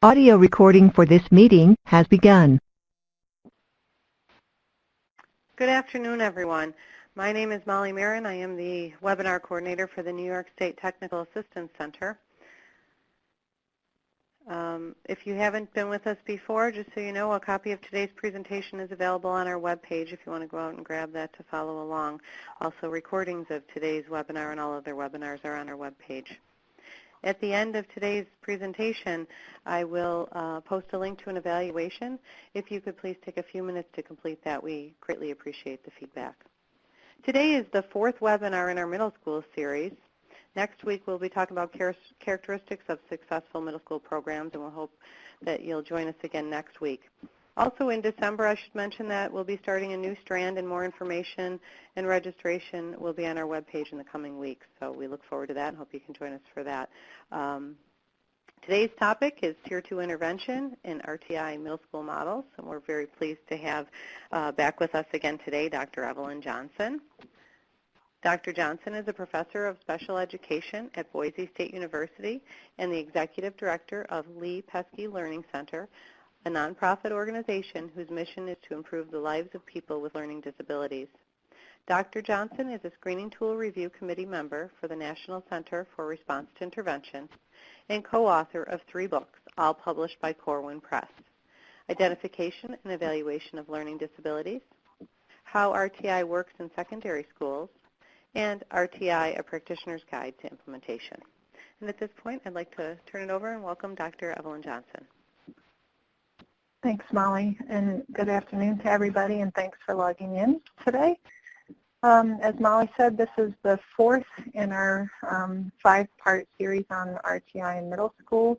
Audio recording for this meeting has begun. Good afternoon, everyone. My name is Molly Marin. I am the webinar coordinator for the New York State Technical Assistance Center. If you haven't been with us before, just so you know, a copy of today's presentation is available on our webpage if you want to go out and grab that to follow along. Also, recordings of today's webinar and all other webinars are on our webpage. At the end of today's presentation, I will post a link to an evaluation. If you could please take a few minutes to complete that, we greatly appreciate the feedback. Today is the fourth webinar in our middle school series. Next week, we'll be talking about characteristics of successful middle school programs, and we'll hope that you'll join us again next week. Also in December, I should mention that we'll be starting a new strand, and more information and registration will be on our webpage in the coming weeks. So we look forward to that and hope you can join us for that. Today's topic is Tier 2 intervention in RtI middle school models, and we're very pleased to have back with us again today Dr. Evelyn Johnson. Dr. Johnson is a professor of special education at Boise State University and the executive director of Lee Pesky Learning Center, a nonprofit organization whose mission is to improve the lives of people with learning disabilities. Dr. Johnson is a Screening Tool Review Committee member for the National Center for Response to Intervention and co-author of 3 books, all published by Corwin Press: Identification and Evaluation of Learning Disabilities, How RtI Works in Secondary Schools, and RtI, A Practitioner's Guide to Implementation. And at this point, I'd like to turn it over and welcome Dr. Evelyn Johnson. Thanks, Molly, and good afternoon to everybody, and thanks for logging in today. As Molly said, this is the fourth in our 5-part series on RtI in middle school,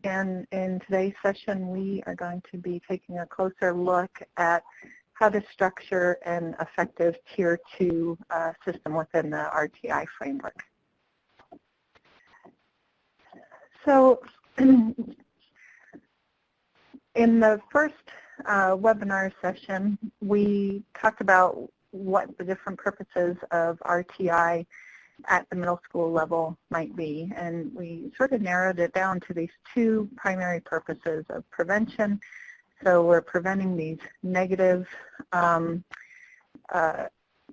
and in today's session we are going to be taking a closer look at how to structure an effective Tier 2 system within the RtI framework. So, in the first webinar session, we talked about what the different purposes of RtI at the middle school level might be, and we sort of narrowed it down to these 2 primary purposes of prevention. So we're preventing these negative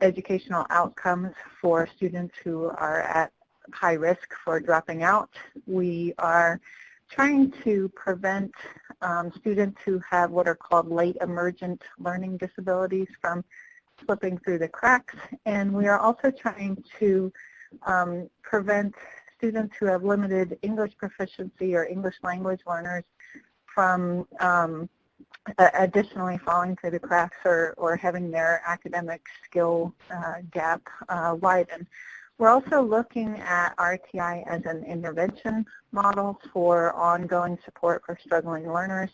educational outcomes for students who are at high risk for dropping out. We are trying to prevent students who have what are called late emergent learning disabilities from slipping through the cracks, and we are also trying to prevent students who have limited English proficiency or English language learners from additionally falling through the cracks or having their academic skill gap widen. We're also looking at RtI as an intervention model for ongoing support for struggling learners,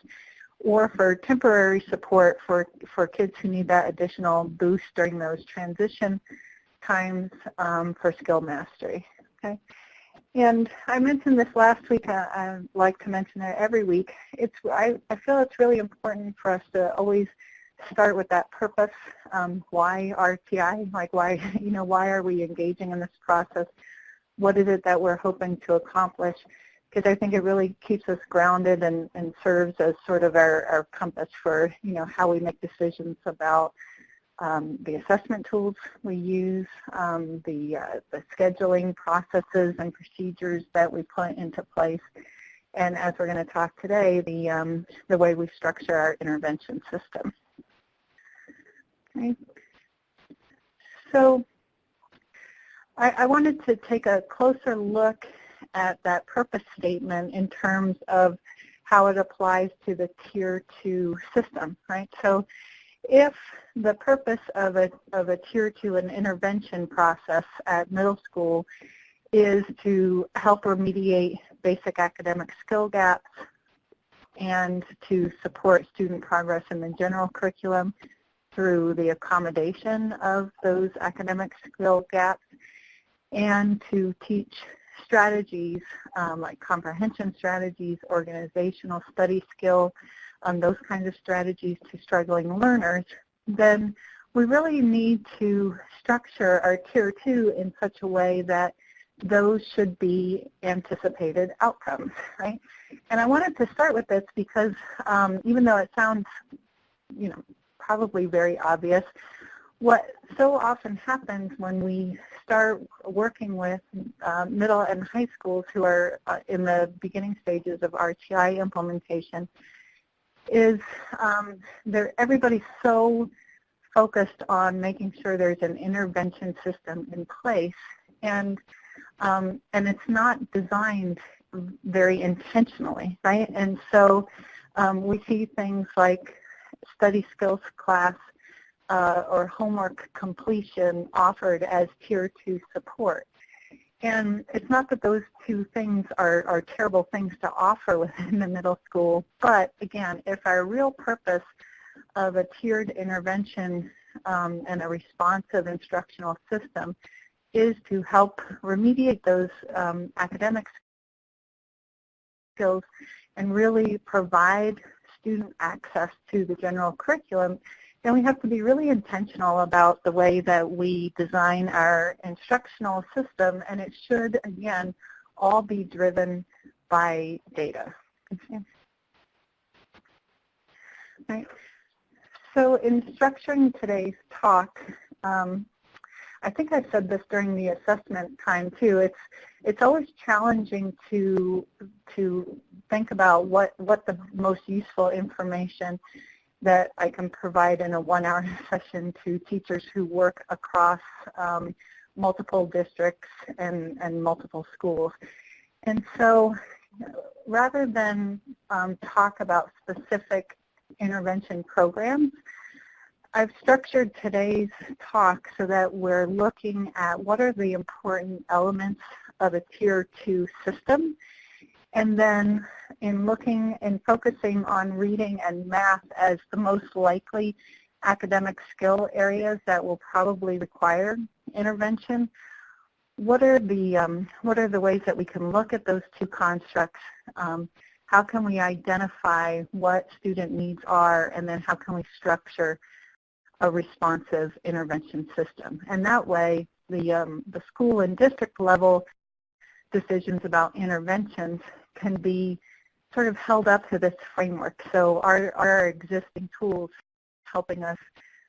or for temporary support for kids who need that additional boost during those transition times for skill mastery. Okay. And I mentioned this last week. I like to mention it every week. I feel it's really important for us to always start with that purpose. Why RtI? Like why are we engaging in this process? What is it that we're hoping to accomplish? Because I think it really keeps us grounded and serves as sort of our compass for how we make decisions about the assessment tools we use, the scheduling processes and procedures that we put into place, and as we're going to talk today, the way we structure our intervention system. Okay. So I wanted to take a closer look at that purpose statement in terms of how it applies to the Tier 2 system, right? So if the purpose of a Tier 2 an intervention process at middle school is to help remediate basic academic skill gaps and to support student progress in the general curriculum through the accommodation of those academic skill gaps, and to teach strategies like comprehension strategies, organizational study skill, those kinds of strategies to struggling learners, then we really need to structure our Tier 2 in such a way that those should be anticipated outcomes, right? And I wanted to start with this because even though it sounds, probably very obvious, what so often happens when we start working with middle and high schools who are in the beginning stages of RtI implementation is everybody's so focused on making sure there's an intervention system in place, and it's not designed very intentionally, right? And so we see things like study skills class or homework completion offered as Tier 2 support. And it's not that those two things are terrible things to offer within the middle school, but again, if our real purpose of a tiered intervention and a responsive instructional system is to help remediate those academic skills and really provide student access to the general curriculum, then we have to be really intentional about the way that we design our instructional system, and it should, again, all be driven by data. Okay. Right. So in structuring today's talk, I think I said this during the assessment time too, it's always challenging to think about what the most useful information that I can provide in a 1-hour session to teachers who work across multiple districts and multiple schools. And so rather than talk about specific intervention programs, I've structured today's talk so that we're looking at what are the important elements of a Tier 2 system, and then in looking and focusing on reading and math as the most likely academic skill areas that will probably require intervention, what are the ways that we can look at those two constructs? How can we identify what student needs are, and then how can we structure a responsive intervention system? And that way, the school and district level decisions about interventions can be sort of held up to this framework. So are existing tools helping us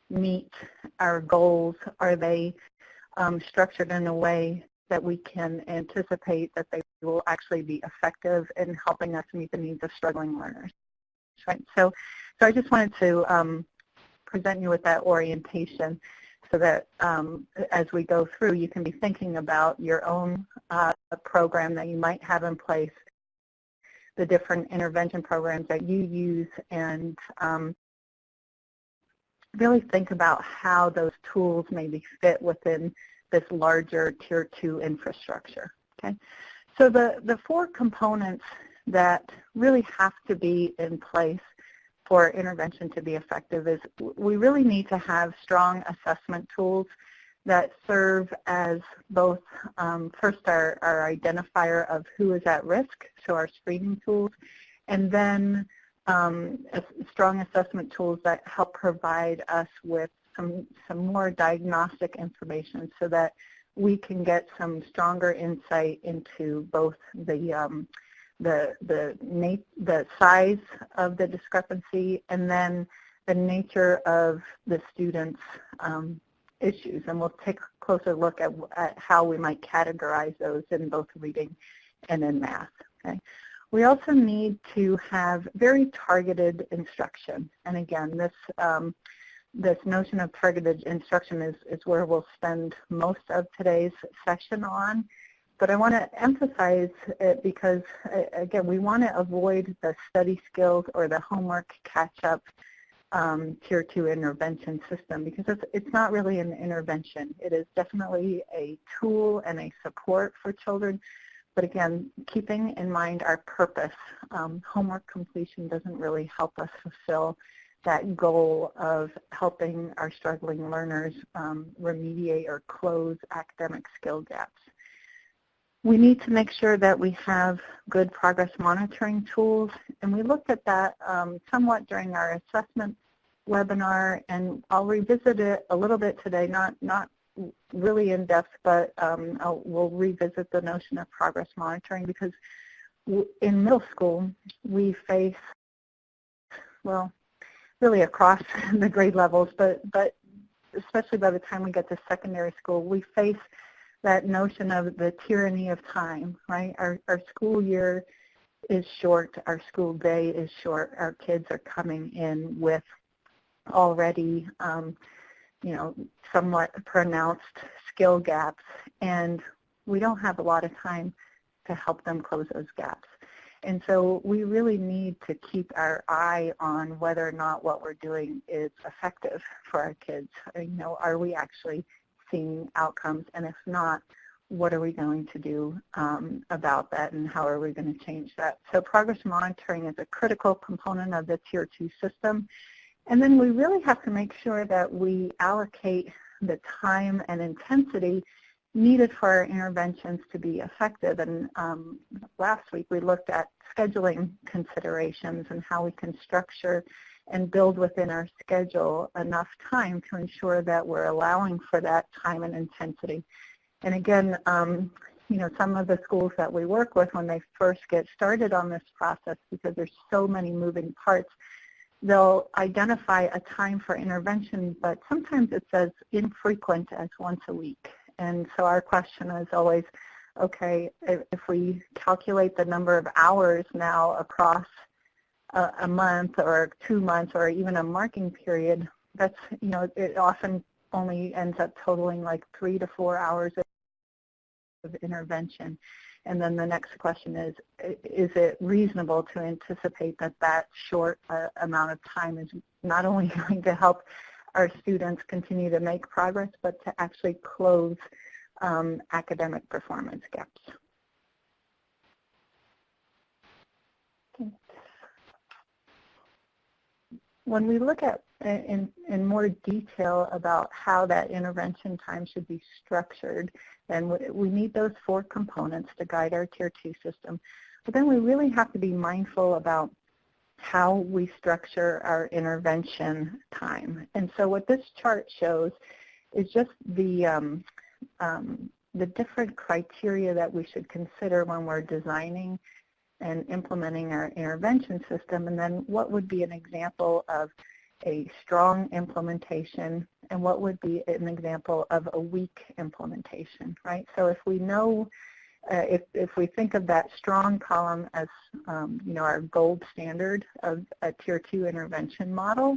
meet our goals? Are they structured in a way that we can anticipate that they will actually be effective in helping us meet the needs of struggling learners? Right. So I just wanted to present you with that orientation so that as we go through, you can be thinking about your own program that you might have in place, the different intervention programs that you use, and really think about how those tools maybe fit within this larger Tier 2 infrastructure. Okay, so the 4 components that really have to be in place for intervention to be effective is we really need to have strong assessment tools that serve as both first our identifier of who is at risk, so our screening tools, and then strong assessment tools that help provide us with some more diagnostic information so that we can get some stronger insight into both the size of the discrepancy and then the nature of the student's issues. And we'll take a closer look at how we might categorize those in both reading and in math. Okay. We also need to have very targeted instruction. And again, this notion of targeted instruction is where we'll spend most of today's session on. But I want to emphasize it because, again, we want to avoid the study skills or the homework catch-up Tier 2 intervention system, because it's not really an intervention. It is definitely a tool and a support for children. But again, keeping in mind our purpose, homework completion doesn't really help us fulfill that goal of helping our struggling learners remediate or close academic skill gaps. We need to make sure that we have good progress monitoring tools, and we looked at that somewhat during our assessment webinar, and I'll revisit it a little bit today, not really in depth, but we'll revisit the notion of progress monitoring, because in middle school we face, well, really across the grade levels, but especially by the time we get to secondary school, we face that notion of the tyranny of time, right? Our school year is short, our school day is short, our kids are coming in with already somewhat pronounced skill gaps, and we don't have a lot of time to help them close those gaps. And so we really need to keep our eye on whether or not what we're doing is effective for our kids. Are we actually seeing outcomes? And if not, what are we going to do about that, and how are we going to change that? So progress monitoring is a critical component of the Tier 2 system. And then we really have to make sure that we allocate the time and intensity needed for our interventions to be effective. And last week we looked at scheduling considerations and how we can structure and build within our schedule enough time to ensure that we're allowing for that time and intensity. And again, some of the schools that we work with, when they first get started on this process, because there's so many moving parts, they'll identify a time for intervention, but sometimes it's as infrequent as once a week. And so our question is always, okay, if we calculate the number of hours now across a month or 2 months or even a marking period, that's, it often only ends up totaling like 3 to 4 hours of intervention. And then the next question is it reasonable to anticipate that that short amount of time is not only going to help our students continue to make progress, but to actually close academic performance gaps? Okay. When we look at in more detail about how that intervention time should be structured, then we need those 4 components to guide our Tier 2 system. But then we really have to be mindful about how we structure our intervention time. And so what this chart shows is just the different criteria that we should consider when we're designing and implementing our intervention system, and then what would be an example of a strong implementation and what would be an example of a weak implementation, right? So if we know, if we think of that strong column as our gold standard of a Tier 2 intervention model,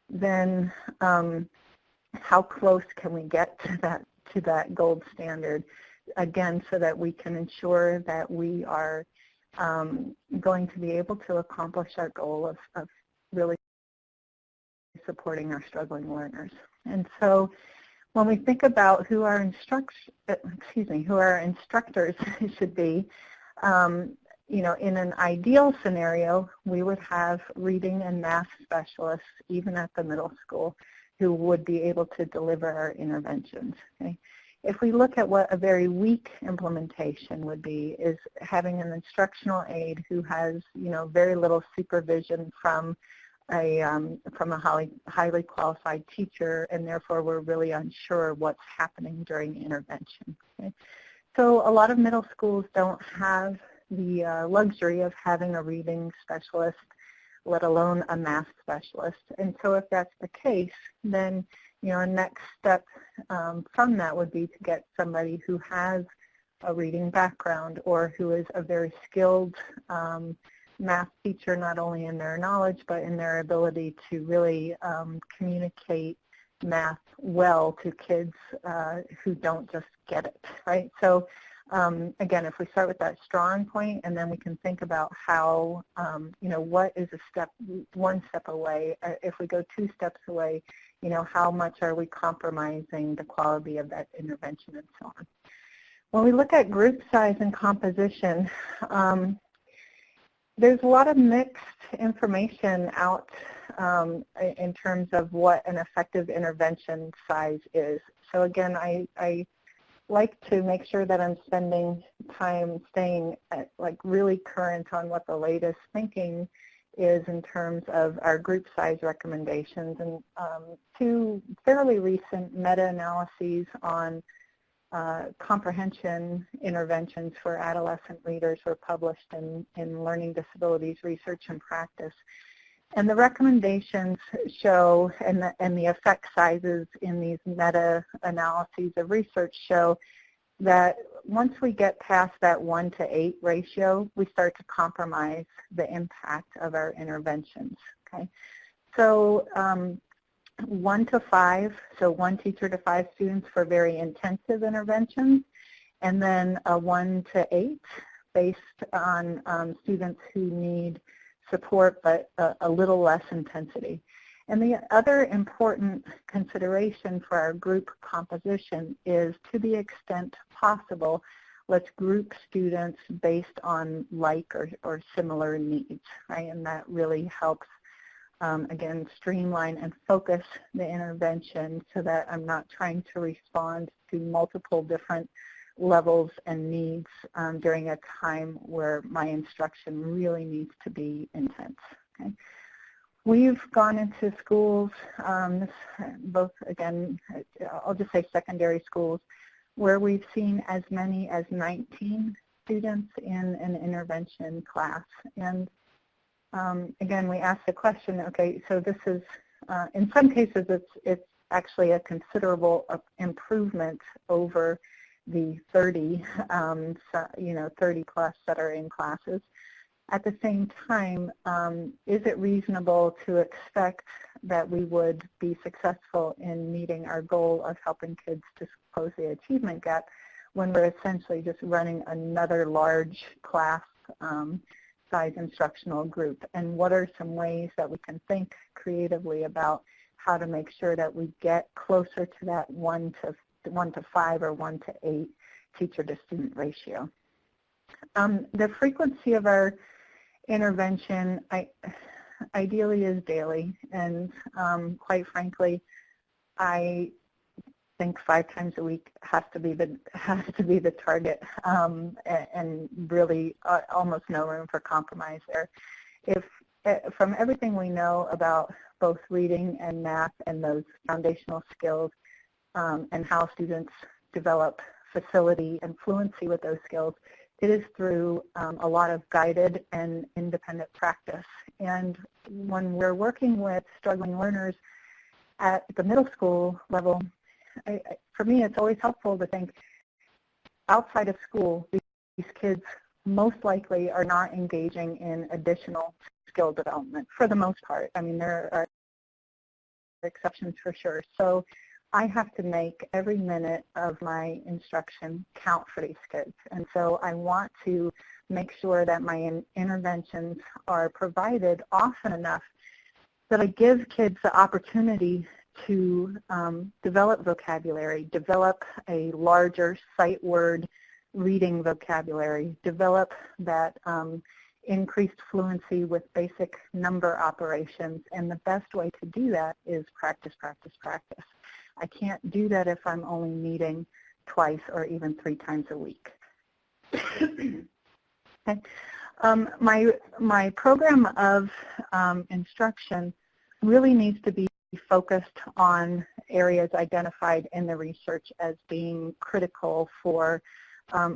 then how close can we get to that gold standard, again, so that we can ensure that we are going to be able to accomplish our goal of really supporting our struggling learners. And so when we think about who our instructors should be, in an ideal scenario, we would have reading and math specialists, even at the middle school, who would be able to deliver our interventions. Okay? If we look at what a very weak implementation would be, is having an instructional aide who has, very little supervision from a highly qualified teacher, and therefore we're really unsure what's happening during intervention. Okay? So a lot of middle schools don't have the luxury of having a reading specialist, let alone a math specialist. And so if that's the case, then a next step from that would be to get somebody who has a reading background or who is a very skilled math teacher, not only in their knowledge but in their ability to really communicate math well to kids who don't just get it, right? So again, if we start with that strong point, and then we can think about how, what is one step away. If we go 2 steps away, how much are we compromising the quality of that intervention and so on. When we look at group size and composition, there's a lot of mixed information out in terms of what an effective intervention size is. So again, I like to make sure that I'm spending time staying really current on what the latest thinking is in terms of our group size recommendations, and two fairly recent meta-analyses on comprehension interventions for adolescent readers were published in Learning Disabilities Research and Practice. And the recommendations show, and the effect sizes in these meta-analyses of research show that once we get past that 1 to 8 ratio, we start to compromise the impact of our interventions. Okay, so 1 to 5, so 1 teacher to 5 students for very intensive interventions, and then a 1 to 8 based on students who need support but a little less intensity. And the other important consideration for our group composition is, to the extent possible, let's group students based on like or similar needs, right? And that really helps, again, streamline and focus the intervention so that I'm not trying to respond to multiple different levels and needs during a time where my instruction really needs to be intense. Okay? We've gone into schools, both, again, I'll just say secondary schools, where we've seen as many as 19 students in an intervention class. And again, we asked the question, okay, so this is, in some cases, it's actually a considerable improvement over the 30, 30 plus that are in classes. At the same time, is it reasonable to expect that we would be successful in meeting our goal of helping kids to close the achievement gap when we're essentially just running another large class size instructional group? And what are some ways that we can think creatively about how to make sure that we get closer to that 1 to 5 or 1 to 8 teacher to student ratio? The frequency of our intervention ideally is daily, and quite frankly, I think 5 times a week has to be the target, and really almost no room for compromise there. If from everything we know about both reading and math and those foundational skills, and how students develop facility and fluency with those skills, it is through a lot of guided and independent practice. And when we're working with struggling learners at the middle school level, for me it's always helpful to think outside of school, these kids most likely are not engaging in additional skill development for the most part. I mean, there are exceptions for sure. So I have to make every minute of my instruction count for these kids. And so I want to make sure that my interventions are provided often enough that I give kids the opportunity to develop vocabulary, develop a larger sight word reading vocabulary, develop that increased fluency with basic number operations. And the best way to do that is practice, practice, practice. I can't do that if I'm only meeting twice or even 3 times a week. Okay. My program of instruction really needs to be focused on areas identified in the research as being critical for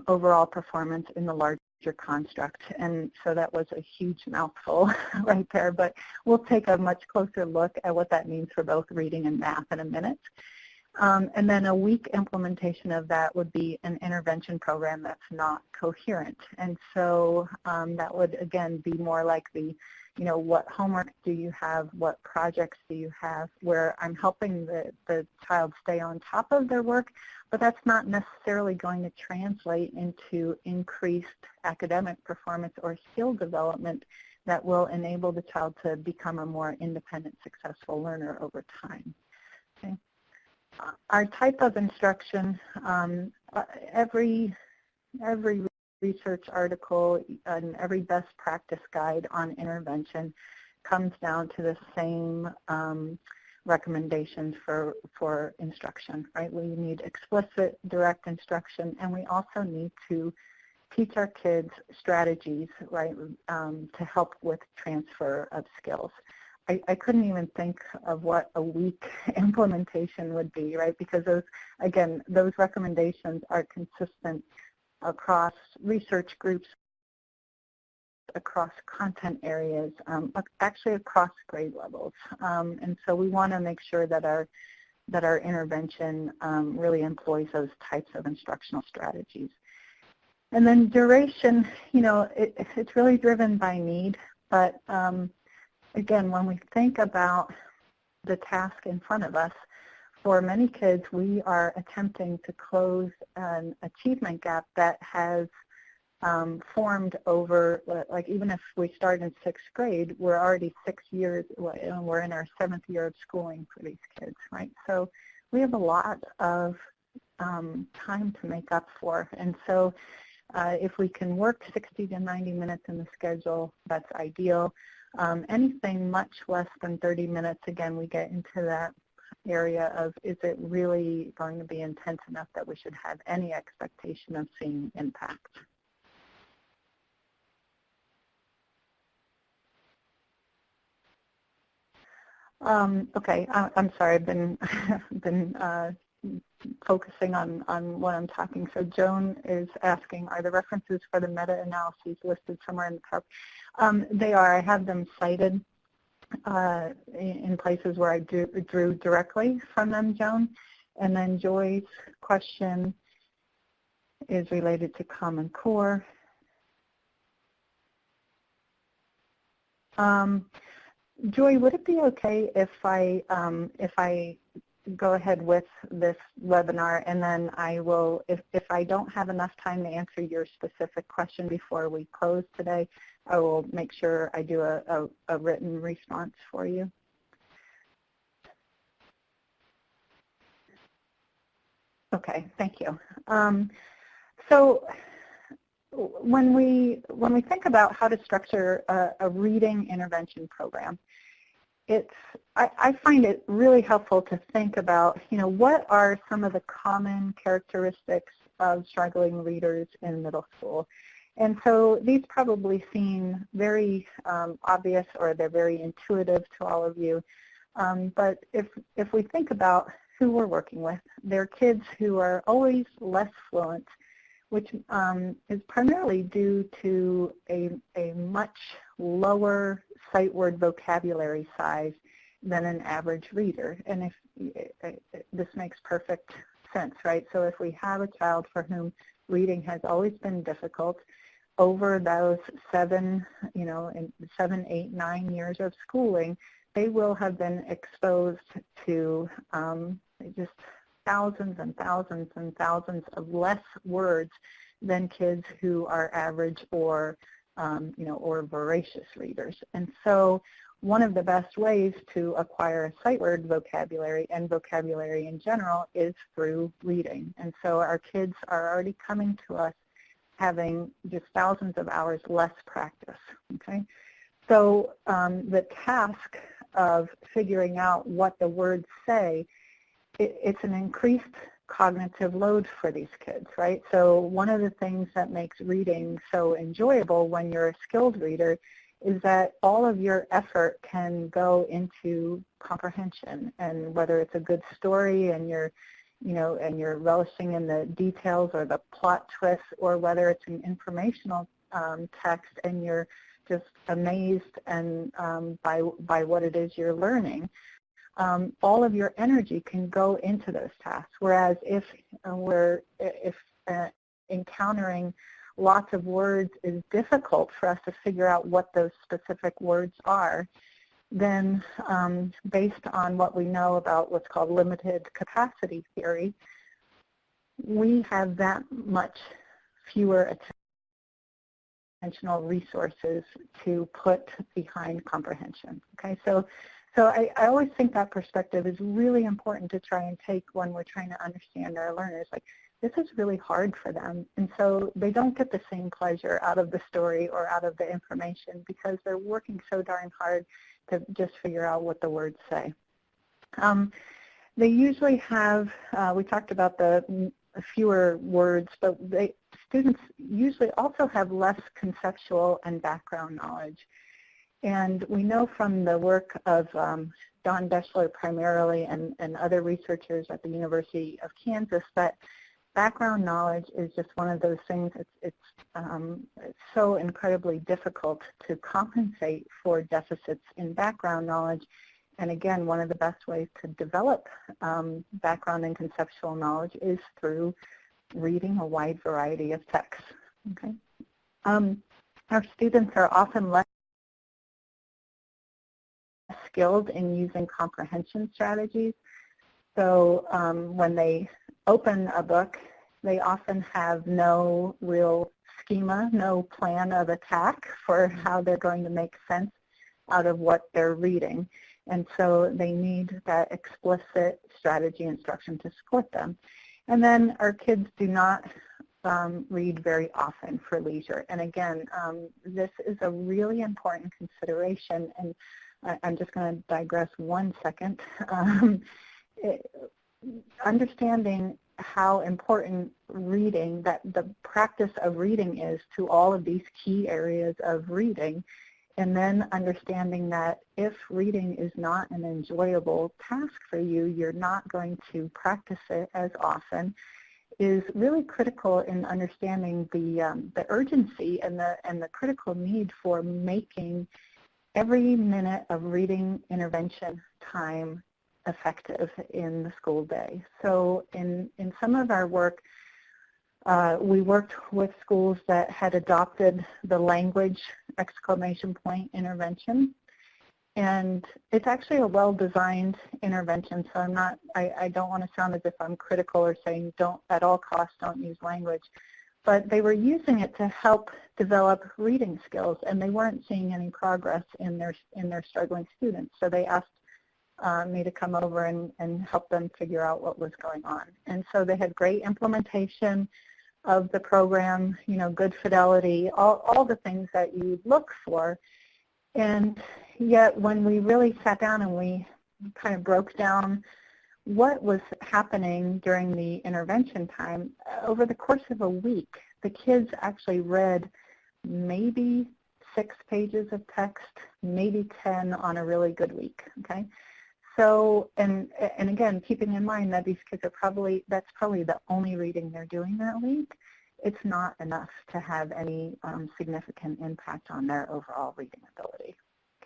overall performance in the larger construct. And so that was a huge mouthful right there, but we'll take a much closer look at what that means for both reading and math in a minute. And then a weak implementation of that would be an intervention program that's not coherent. And so that would, again, be more like the, what homework do you have, what projects do you have, where I'm helping the child stay on top of their work, but that's not necessarily going to translate into increased academic performance or skill development that will enable the child to become a more independent, successful learner over time. Okay. Our type of instruction, every research article and every best practice guide on intervention comes down to the same recommendations for instruction, right? We need explicit, direct instruction, and we also need to teach our kids strategies, right, to help with transfer of skills. I couldn't even think of what a week implementation would be, right, because those, again, those recommendations are consistent across research groups, across content areas, actually across grade levels. And so we want to make sure that our intervention really employs those types of instructional strategies. And then duration, you know, it's really driven by need, but again, when we think about the task in front of us, for many kids, we are attempting to close an achievement gap that has formed over, like even if we start in 6th grade, we're already 6 years, and we're in our 7th year of schooling for these kids, right? So we have a lot of time to make up for. And so if we can work 60 to 90 minutes in the schedule, that's ideal. Anything much less than 30 minutes, again, we get into that area of, is it really going to be intense enough that we should have any expectation of seeing impact? Okay, I'm sorry, I've been focusing on what I'm talking. So Joan is asking, are the references for the meta-analyses listed somewhere in the top? They are. I have them cited in places where I drew directly from them, Joan. And then Joy's question is related to Common Core. Joy, would it be okay if I go ahead with this webinar, and then I will, if I don't have enough time to answer your specific question before we close today, I will make sure I do a written response for you. Okay, thank you. So when we think about how to structure a reading intervention program, I find it really helpful to think about, you know, what are some of the common characteristics of struggling readers in middle school. And so these probably seem very obvious, or they're very intuitive to all of you. But if we think about who we're working with, they're kids who are always less fluent, which is primarily due to a much lower sight word vocabulary size than an average reader. And this makes perfect sense, right? So if we have a child for whom reading has always been difficult, over those 7, 8, 9 years of schooling, they will have been exposed to just thousands and thousands and thousands of less words than kids who are average or or voracious readers. And so one of the best ways to acquire a sight word vocabulary and vocabulary in general is through reading. And so our kids are already coming to us having just thousands of hours less practice. Okay, so the task of figuring out what the words say, it's an increased cognitive load for these kids, right? So one of the things that makes reading so enjoyable when you're a skilled reader is that all of your effort can go into comprehension, and whether it's a good story and you're relishing in the details or the plot twists, or whether it's an informational text and you're just amazed and by what it is you're learning. All of your energy can go into those tasks. Whereas if encountering lots of words is difficult for us to figure out what those specific words are, then based on what we know about what's called limited capacity theory, we have that much fewer attentional resources to put behind comprehension. Okay, so I always think that perspective is really important to try and take when we're trying to understand our learners. Like, this is really hard for them, and so they don't get the same pleasure out of the story or out of the information because they're working so darn hard to just figure out what the words say. They usually have, we talked about the fewer words, but students usually also have less conceptual and background knowledge. And we know from the work of Don Beschler primarily and other researchers at the University of Kansas that background knowledge is just one of those things. It's so incredibly difficult to compensate for deficits in background knowledge. And again, one of the best ways to develop background and conceptual knowledge is through reading a wide variety of texts. Okay? Our students are often less skilled in using comprehension strategies. So when they open a book, they often have no real schema, no plan of attack for how they're going to make sense out of what they're reading. And so they need that explicit strategy instruction to support them. And then our kids do not read very often for leisure. And again, this is a really important consideration. And I'm just going to digress 1 second. Understanding how important reading, that the practice of reading is to all of these key areas of reading, and then understanding that if reading is not an enjoyable task for you, you're not going to practice it as often, is really critical in understanding the urgency and the critical need for making every minute of reading intervention time effective in the school day. So in some of our work, we worked with schools that had adopted the language exclamation point intervention. And it's actually a well-designed intervention, so I don't want to sound as if I'm critical or saying don't, at all costs, don't use language. But they were using it to help develop reading skills, and they weren't seeing any progress in their struggling students. So they asked me to come over and help them figure out what was going on. And so they had great implementation of the program, you know, good fidelity, all the things that you look for. And yet when we really sat down and we kind of broke down what was happening during the intervention time, over the course of a week, the kids actually read maybe 6 pages of text, maybe 10 on a really good week, okay? So, and again, keeping in mind that these kids are that's probably the only reading they're doing that week, it's not enough to have any significant impact on their overall reading ability.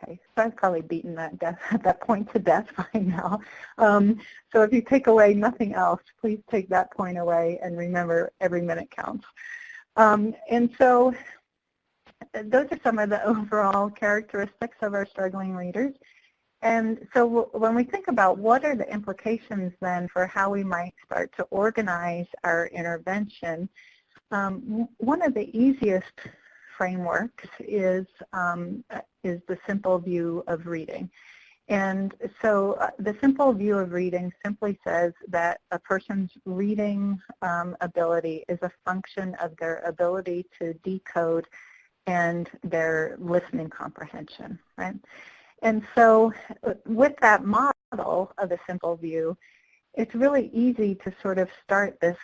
Okay, so I've probably beaten that point to death by now. So if you take away nothing else, please take that point away and remember every minute counts. And so those are some of the overall characteristics of our struggling readers. And so when we think about what are the implications then for how we might start to organize our intervention, one of the easiest frameworks is the simple view of reading. And so the simple view of reading simply says that a person's reading ability is a function of their ability to decode and their listening comprehension, right? And so with that model of a simple view, it's really easy to sort of start this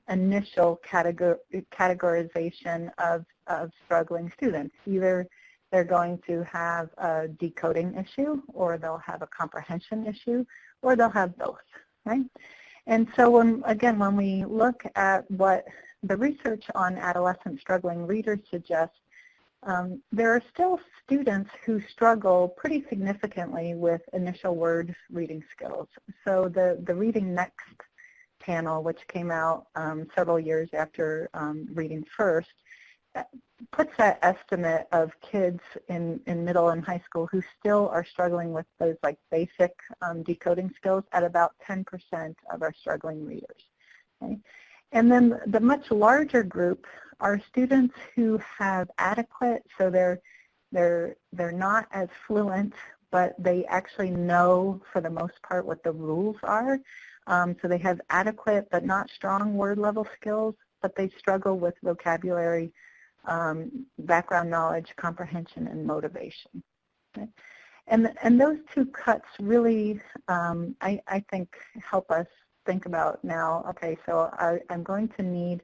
initial categorization of struggling students. Either they're going to have a decoding issue, or they'll have a comprehension issue, or they'll have both, right? And so when we look at what the research on adolescent struggling readers suggests, there are still students who struggle pretty significantly with initial word reading skills. So the Reading Next panel, which came out several years after Reading First, puts that estimate of kids in middle and high school who still are struggling with those like basic decoding skills at about 10% of our struggling readers. Okay? And then the much larger group are students who have adequate, so they're not as fluent, but they actually know for the most part what the rules are. So they have adequate but not strong word level skills, but they struggle with vocabulary, background knowledge, comprehension, and motivation. Okay? And those two cuts really, I think, help us think about now, okay, so I'm going to need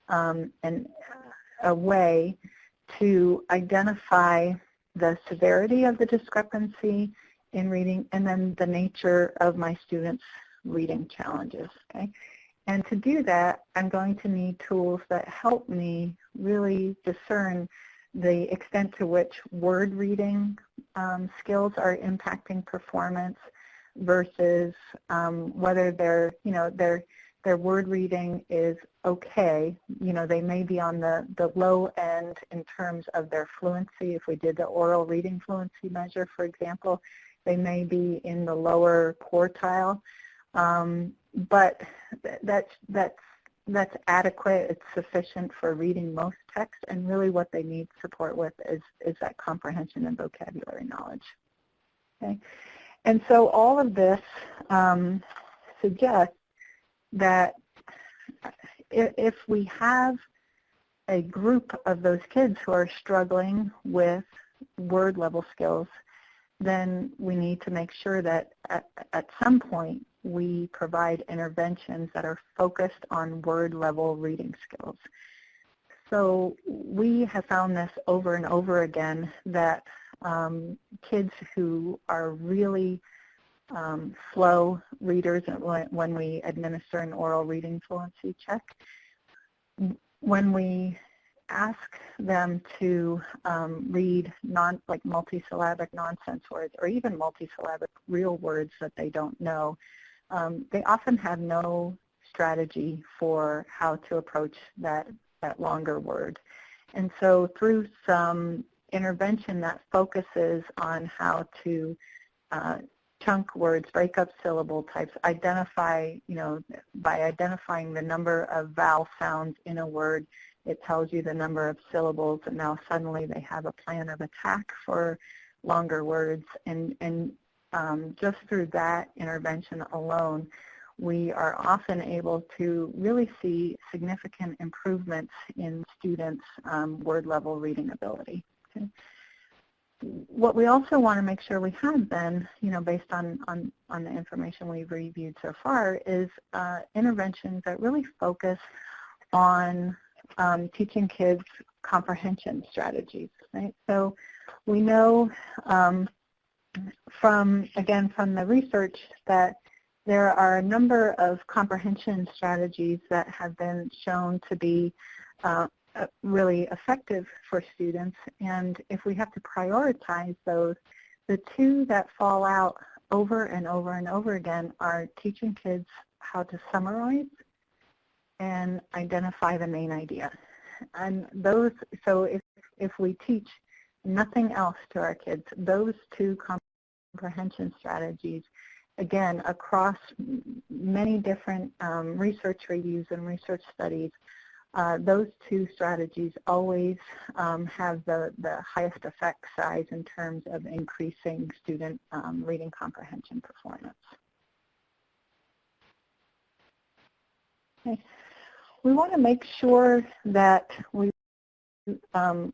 and a way to identify the severity of the discrepancy in reading and then the nature of my students' reading challenges. Okay? And to do that, I'm going to need tools that help me really discern the extent to which word reading skills are impacting performance versus whether their word reading is okay. They may be on the low end in terms of their fluency. If we did the oral reading fluency measure, for example, they may be in the lower quartile. But that's adequate. It's sufficient for reading most text, and really what they need support with is that comprehension and vocabulary knowledge. Okay, and so all of this suggests that if we have a group of those kids who are struggling with word level skills, then we need to make sure that at some point we provide interventions that are focused on word level reading skills. So we have found this over and over again that kids who are really slow readers when we administer an oral reading fluency check, when we ask them to read like multisyllabic nonsense words or even multisyllabic real words that they don't know, they often have no strategy for how to approach that longer word. And so through some intervention that focuses on how to chunk words, break up syllable types, identify, by identifying the number of vowel sounds in a word, it tells you the number of syllables, and now suddenly they have a plan of attack for longer words. And just through that intervention alone, we are often able to really see significant improvements in students' word level reading ability. Okay. What we also want to make sure we have then, based on the information we've reviewed so far, is interventions that really focus on teaching kids comprehension strategies, right? So we know from the research that there are a number of comprehension strategies that have been shown to be really effective for students, and if we have to prioritize those, the two that fall out over and over and over again are teaching kids how to summarize and identify the main idea. And those, so if we teach nothing else to our kids, those two comprehension strategies, again, across many different research reviews and research studies, those two strategies always have the highest effect size in terms of increasing student reading comprehension performance. Okay. We want to make sure that we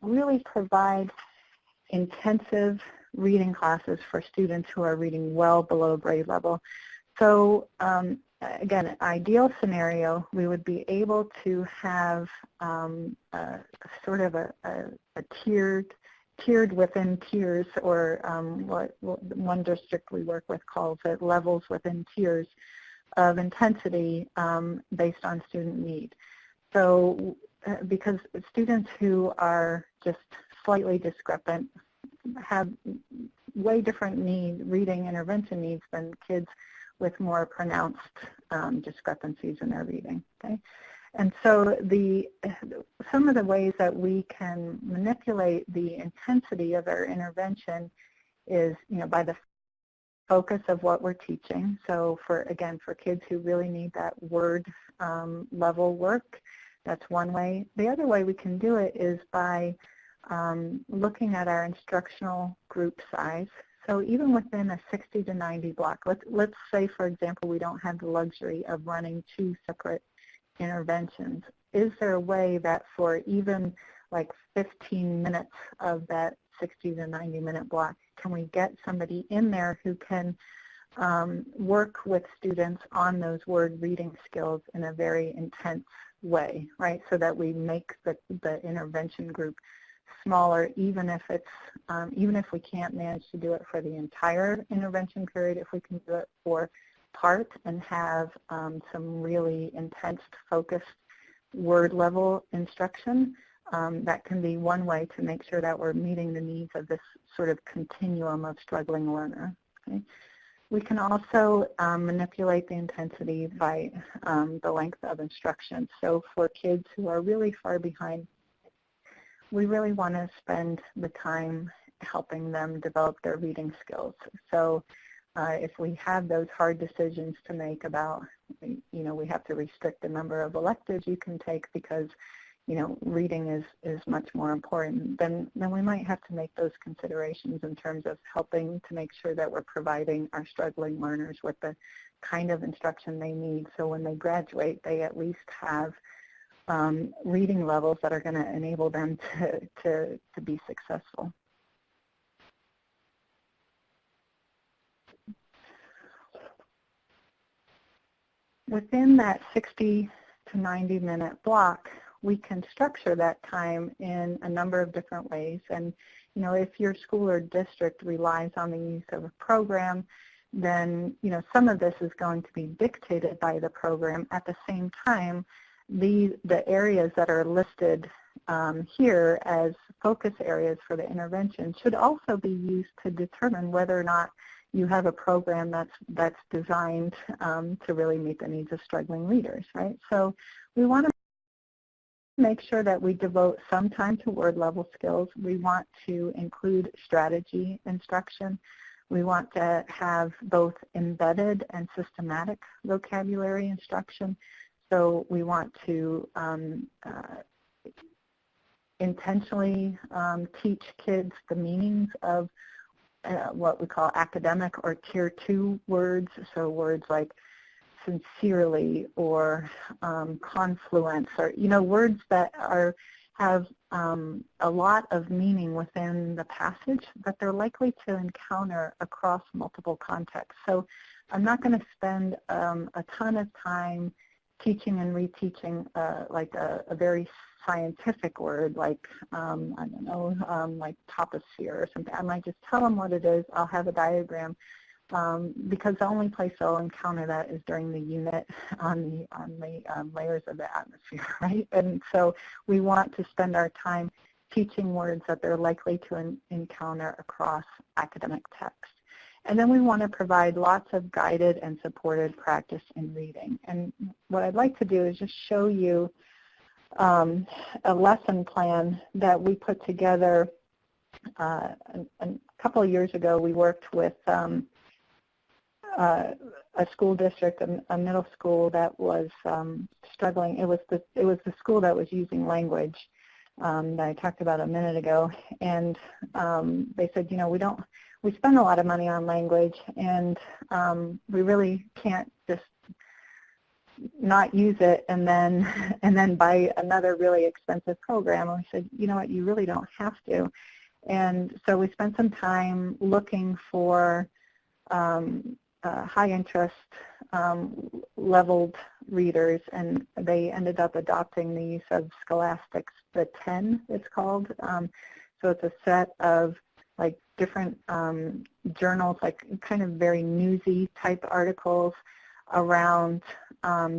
really provide intensive reading classes for students who are reading well below grade level. So again, an ideal scenario, we would be able to have sort of a tiered within tiers, or what one district we work with calls it levels within tiers of intensity based on student need. So because students who are just slightly discrepant have way different reading intervention needs than kids with more pronounced discrepancies in their reading. Okay? And so some of the ways that we can manipulate the intensity of our intervention is, by the focus of what we're teaching. So for kids who really need that word level work, that's one way. The other way we can do it is by looking at our instructional group size. So even within a 60 to 90 block, let's say, for example, we don't have the luxury of running two separate interventions. Is there a way that for even like 15 minutes of that 60 to 90 minute block, can we get somebody in there who can work with students on those word reading skills in a very intense way, right? So that we make the intervention group smaller, even if we can't manage to do it for the entire intervention period, if we can do it for part and have some really intense, focused word level instruction. That can be one way to make sure that we're meeting the needs of this sort of continuum of struggling learner. Okay? We can also manipulate the intensity by the length of instruction. So for kids who are really far behind, we really want to spend the time helping them develop their reading skills. So if we have those hard decisions to make about, we have to restrict the number of electives you can take because, reading is much more important, then we might have to make those considerations in terms of helping to make sure that we're providing our struggling learners with the kind of instruction they need so when they graduate, they at least have reading levels that are going to enable them to be successful. Within that 60 to 90 minute block, we can structure that time in a number of different ways. And, if your school or district relies on the use of a program, then, some of this is going to be dictated by the program. At the same time, the areas that are listed here as focus areas for the intervention should also be used to determine whether or not you have a program that's designed to really meet the needs of struggling readers, right? So we want to make sure that we devote some time to word level skills. We want to include strategy instruction. We want to have both embedded and systematic vocabulary instruction. So we want to intentionally teach kids the meanings of what we call academic or tier 2 words, so words like sincerely or confluence, or words that have a lot of meaning within the passage, but they're likely to encounter across multiple contexts. So I'm not going to spend a ton of time teaching and reteaching like a very scientific word like, I don't know, like toposphere or something. I might just tell them what it is. I'll have a diagram because the only place they'll encounter that is during the unit on the layers of the atmosphere, right? And so we want to spend our time teaching words that they're likely to encounter across academic text. And then we want to provide lots of guided and supported practice in reading. And what I'd like to do is just show you a lesson plan that we put together a couple of years ago. We worked with a school district, a middle school that was struggling. It was the school that was using language that I talked about a minute ago, and they said, we spend a lot of money on language, and we really can't just not use it and then buy another really expensive program. And we said, you know what, you really don't have to. And so we spent some time looking for high interest leveled readers, and they ended up adopting the use of Scholastic's The 10, it's called. So it's a set of like different journals, like kind of very newsy type articles around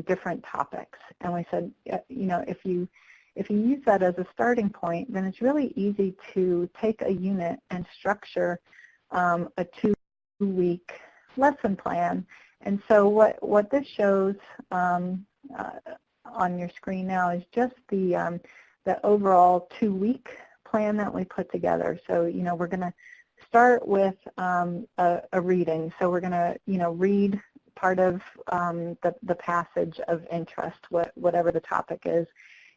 different topics. And we said, if you use that as a starting point, then it's really easy to take a unit and structure a 2-week lesson plan. And so what this shows on your screen now is just the overall 2-week plan that we put together. So we're going to start with a reading. So we're going to read part of the passage of interest, whatever the topic is,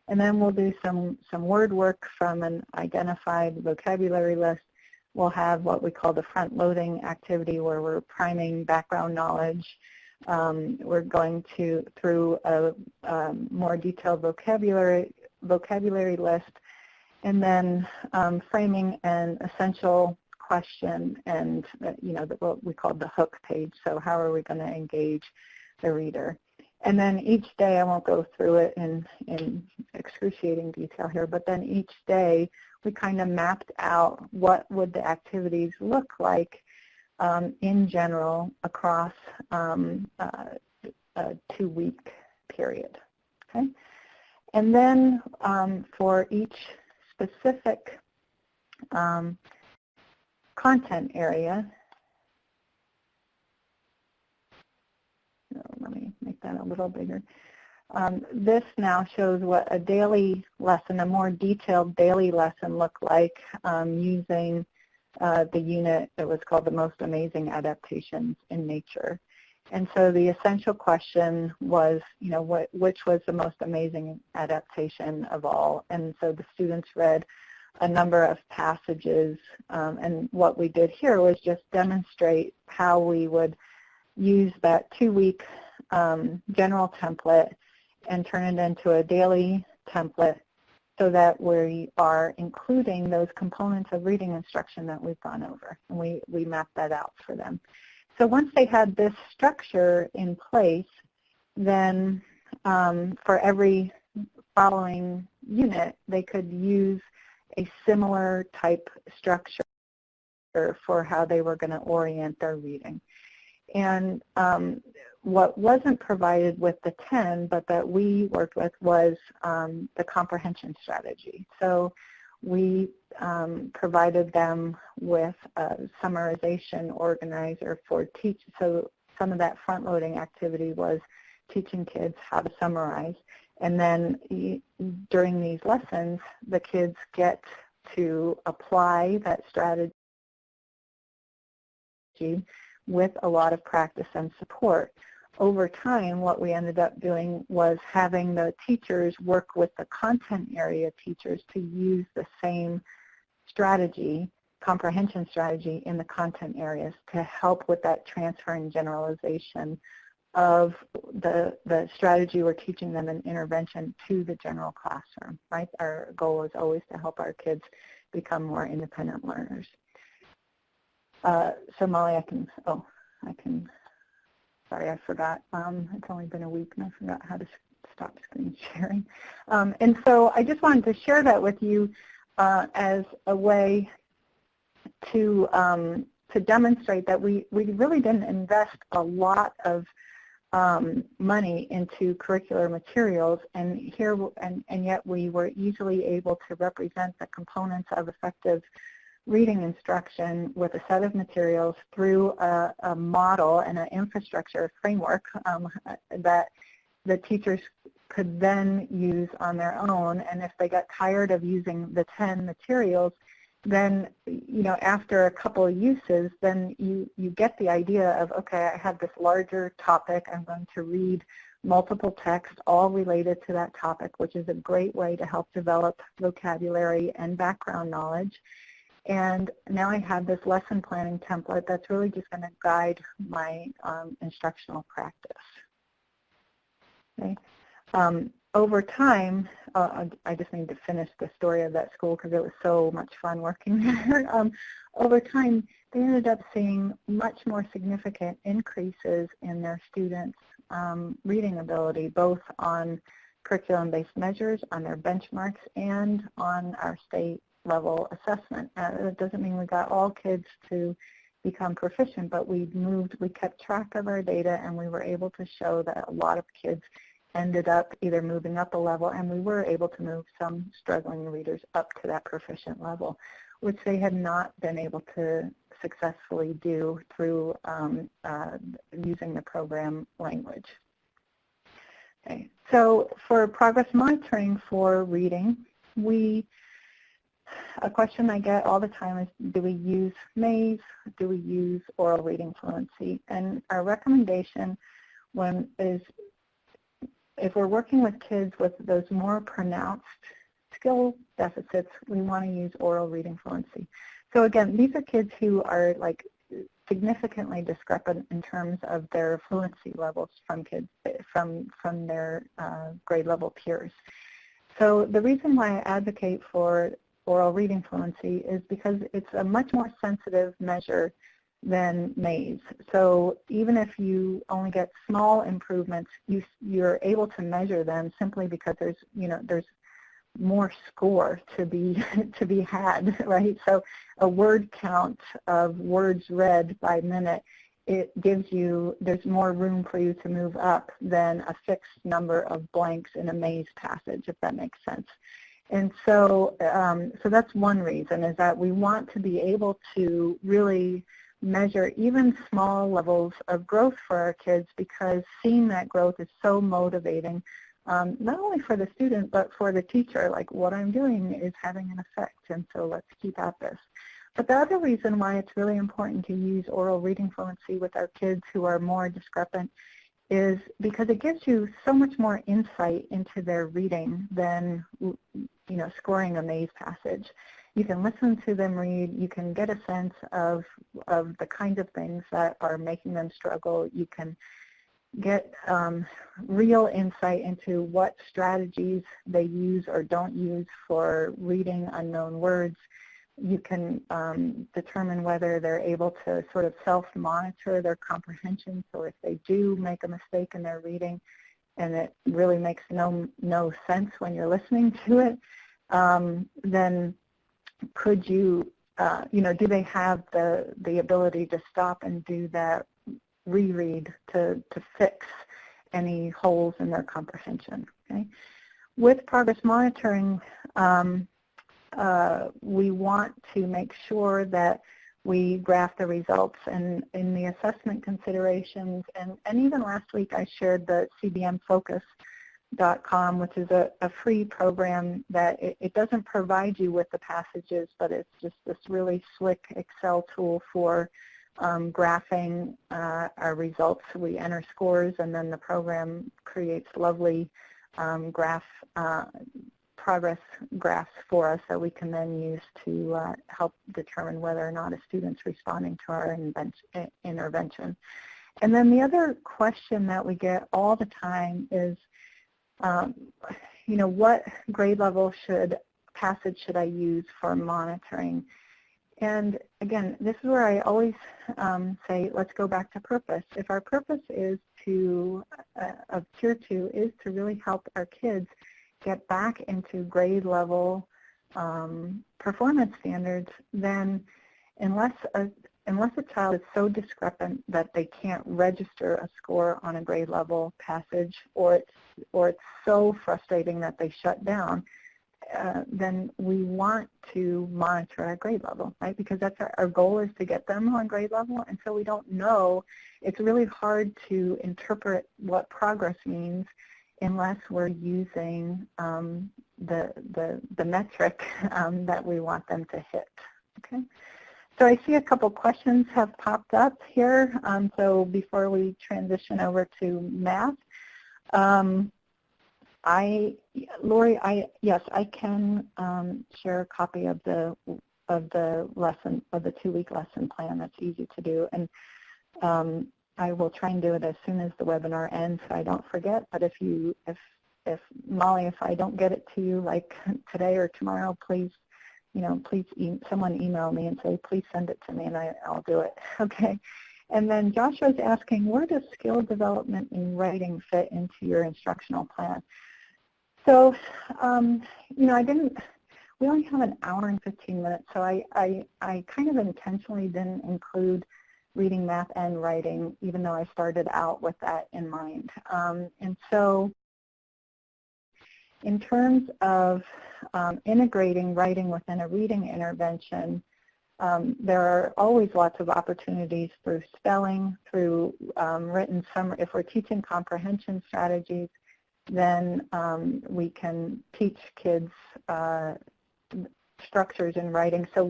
and then we'll do some word work from an identified vocabulary list. We'll have what we call the front-loading activity, where we're priming background knowledge. We're going through a more detailed vocabulary list, and then framing an essential question and what we call the hook page. So how are we going to engage the reader? And then each day, I won't go through it in excruciating detail here, but then each day we kind of mapped out what would the activities look like in general across a 2-week period. Okay? And then for each specific content area, let me make that a little bigger. This now shows what a daily lesson, a more detailed daily lesson looked like using the unit that was called the Most Amazing Adaptations in Nature. And so the essential question was, which was the most amazing adaptation of all? And so the students read a number of passages, and what we did here was just demonstrate how we would use that 2-week general template and turn it into a daily template so that we are including those components of reading instruction that we've gone over. And we mapped that out for them. So once they had this structure in place, then for every following unit, they could use a similar type structure for how they were going to orient their reading. And what wasn't provided with the 10, but that we worked with, was the comprehension strategy. So we provided them with a summarization organizer for teach. So some of that front-loading activity was teaching kids how to summarize. And then during these lessons, the kids get to apply that strategy with a lot of practice and support. Over time, what we ended up doing was having the teachers work with the content area teachers to use the same strategy, comprehension strategy, in the content areas to help with that transfer and generalization of the strategy we're teaching them in intervention to the general classroom, right? Our goal is always to help our kids become more independent learners. So Molly, sorry, I forgot. It's only been a week and I forgot how to stop screen sharing. And so I just wanted to share that with you as a way to demonstrate that we really didn't invest a lot of money into curricular materials, and yet we were easily able to represent the components of effective reading instruction with a set of materials through a model and an infrastructure framework that the teachers could then use on their own. And if they got tired of using the 10 materials, then, after a couple of uses, then you get the idea of, okay, I have this larger topic. I'm going to read multiple texts all related to that topic, which is a great way to help develop vocabulary and background knowledge. And now I have this lesson planning template that's really just going to guide my instructional practice. Okay. Over time, I just need to finish the story of that school because it was so much fun working there. Over time, they ended up seeing much more significant increases in their students' reading ability, both on curriculum-based measures, on their benchmarks, and on our state level assessment. That doesn't mean we got all kids to become proficient, but we kept track of our data, and we were able to show that a lot of kids ended up either moving up a level, and we were able to move some struggling readers up to that proficient level, which they had not been able to successfully do through using the program language. Okay. So for progress monitoring for reading, a question I get all the time is, do we use MAIS? Do we use oral reading fluency? And our recommendation is, if we're working with kids with those more pronounced skill deficits, we want to use oral reading fluency. So again, these are kids who are significantly discrepant in terms of their fluency levels from their grade level peers. So the reason why I advocate for oral reading fluency is because it's a much more sensitive measure than Mays. So even if you only get small improvements, you're able to measure them simply because there's more score to be had, right? So a word count of words read by minute, it gives you, there's more room for you to move up than a fixed number of blanks in a Mays passage, if that makes sense. And so, so that's one reason, is that we want to be able to really measure even small levels of growth for our kids, because seeing that growth is so motivating, not only for the student, but for the teacher. Like, what I'm doing is having an effect, and so let's keep at this. But the other reason why it's really important to use oral reading fluency with our kids who are more discrepant is because it gives you so much more insight into their reading than, scoring a Mays passage. You can listen to them read. You can get a sense of the kinds of things that are making them struggle. You can get real insight into what strategies they use or don't use for reading unknown words. You can determine whether they're able to sort of self-monitor their comprehension. So if they do make a mistake in their reading and it really makes no sense when you're listening to it, then could you, do they have the ability to stop and do that reread to fix any holes in their comprehension? Okay. With progress monitoring, we want to make sure that we graph the results, and in the assessment considerations, and even last week I shared the cbmfocus.com, which is a free program that it doesn't provide you with the passages, but it's just this really slick Excel tool for graphing our results. We enter scores, and then the program creates lovely progress graphs for us that we can then use to help determine whether or not a student's responding to our intervention. And then the other question that we get all the time is, what grade level passage should I use for monitoring? And again, this is where I always say, let's go back to purpose. If our purpose is of Tier 2 is to really help our kids get back into grade level performance standards, then unless a child is so discrepant that they can't register a score on a grade level passage, or it's so frustrating that they shut down, then we want to monitor at grade level, right? Because that's our goal, is to get them on grade level, and so we don't know. It's really hard to interpret what progress means unless we're using the metric that we want them to hit. Okay. So I see a couple questions have popped up here. So before we transition over to math, Lori, yes, I can share a copy of the lesson, of the 2-week lesson plan. That's easy to do, and I will try and do it as soon as the webinar ends, so I don't forget. But if Molly, if I don't get it to you like today or tomorrow, please, someone email me and say, please send it to me, and I'll do it. Okay. And then Joshua's asking, where does skill development in writing fit into your instructional plan? So, we only have an hour and 15 minutes, so I kind of intentionally didn't include reading, math, and writing, even though I started out with that in mind. And so in terms of integrating writing within a reading intervention, there are always lots of opportunities through spelling, through written summary. If we're teaching comprehension strategies, then we can teach kids structures in writing. So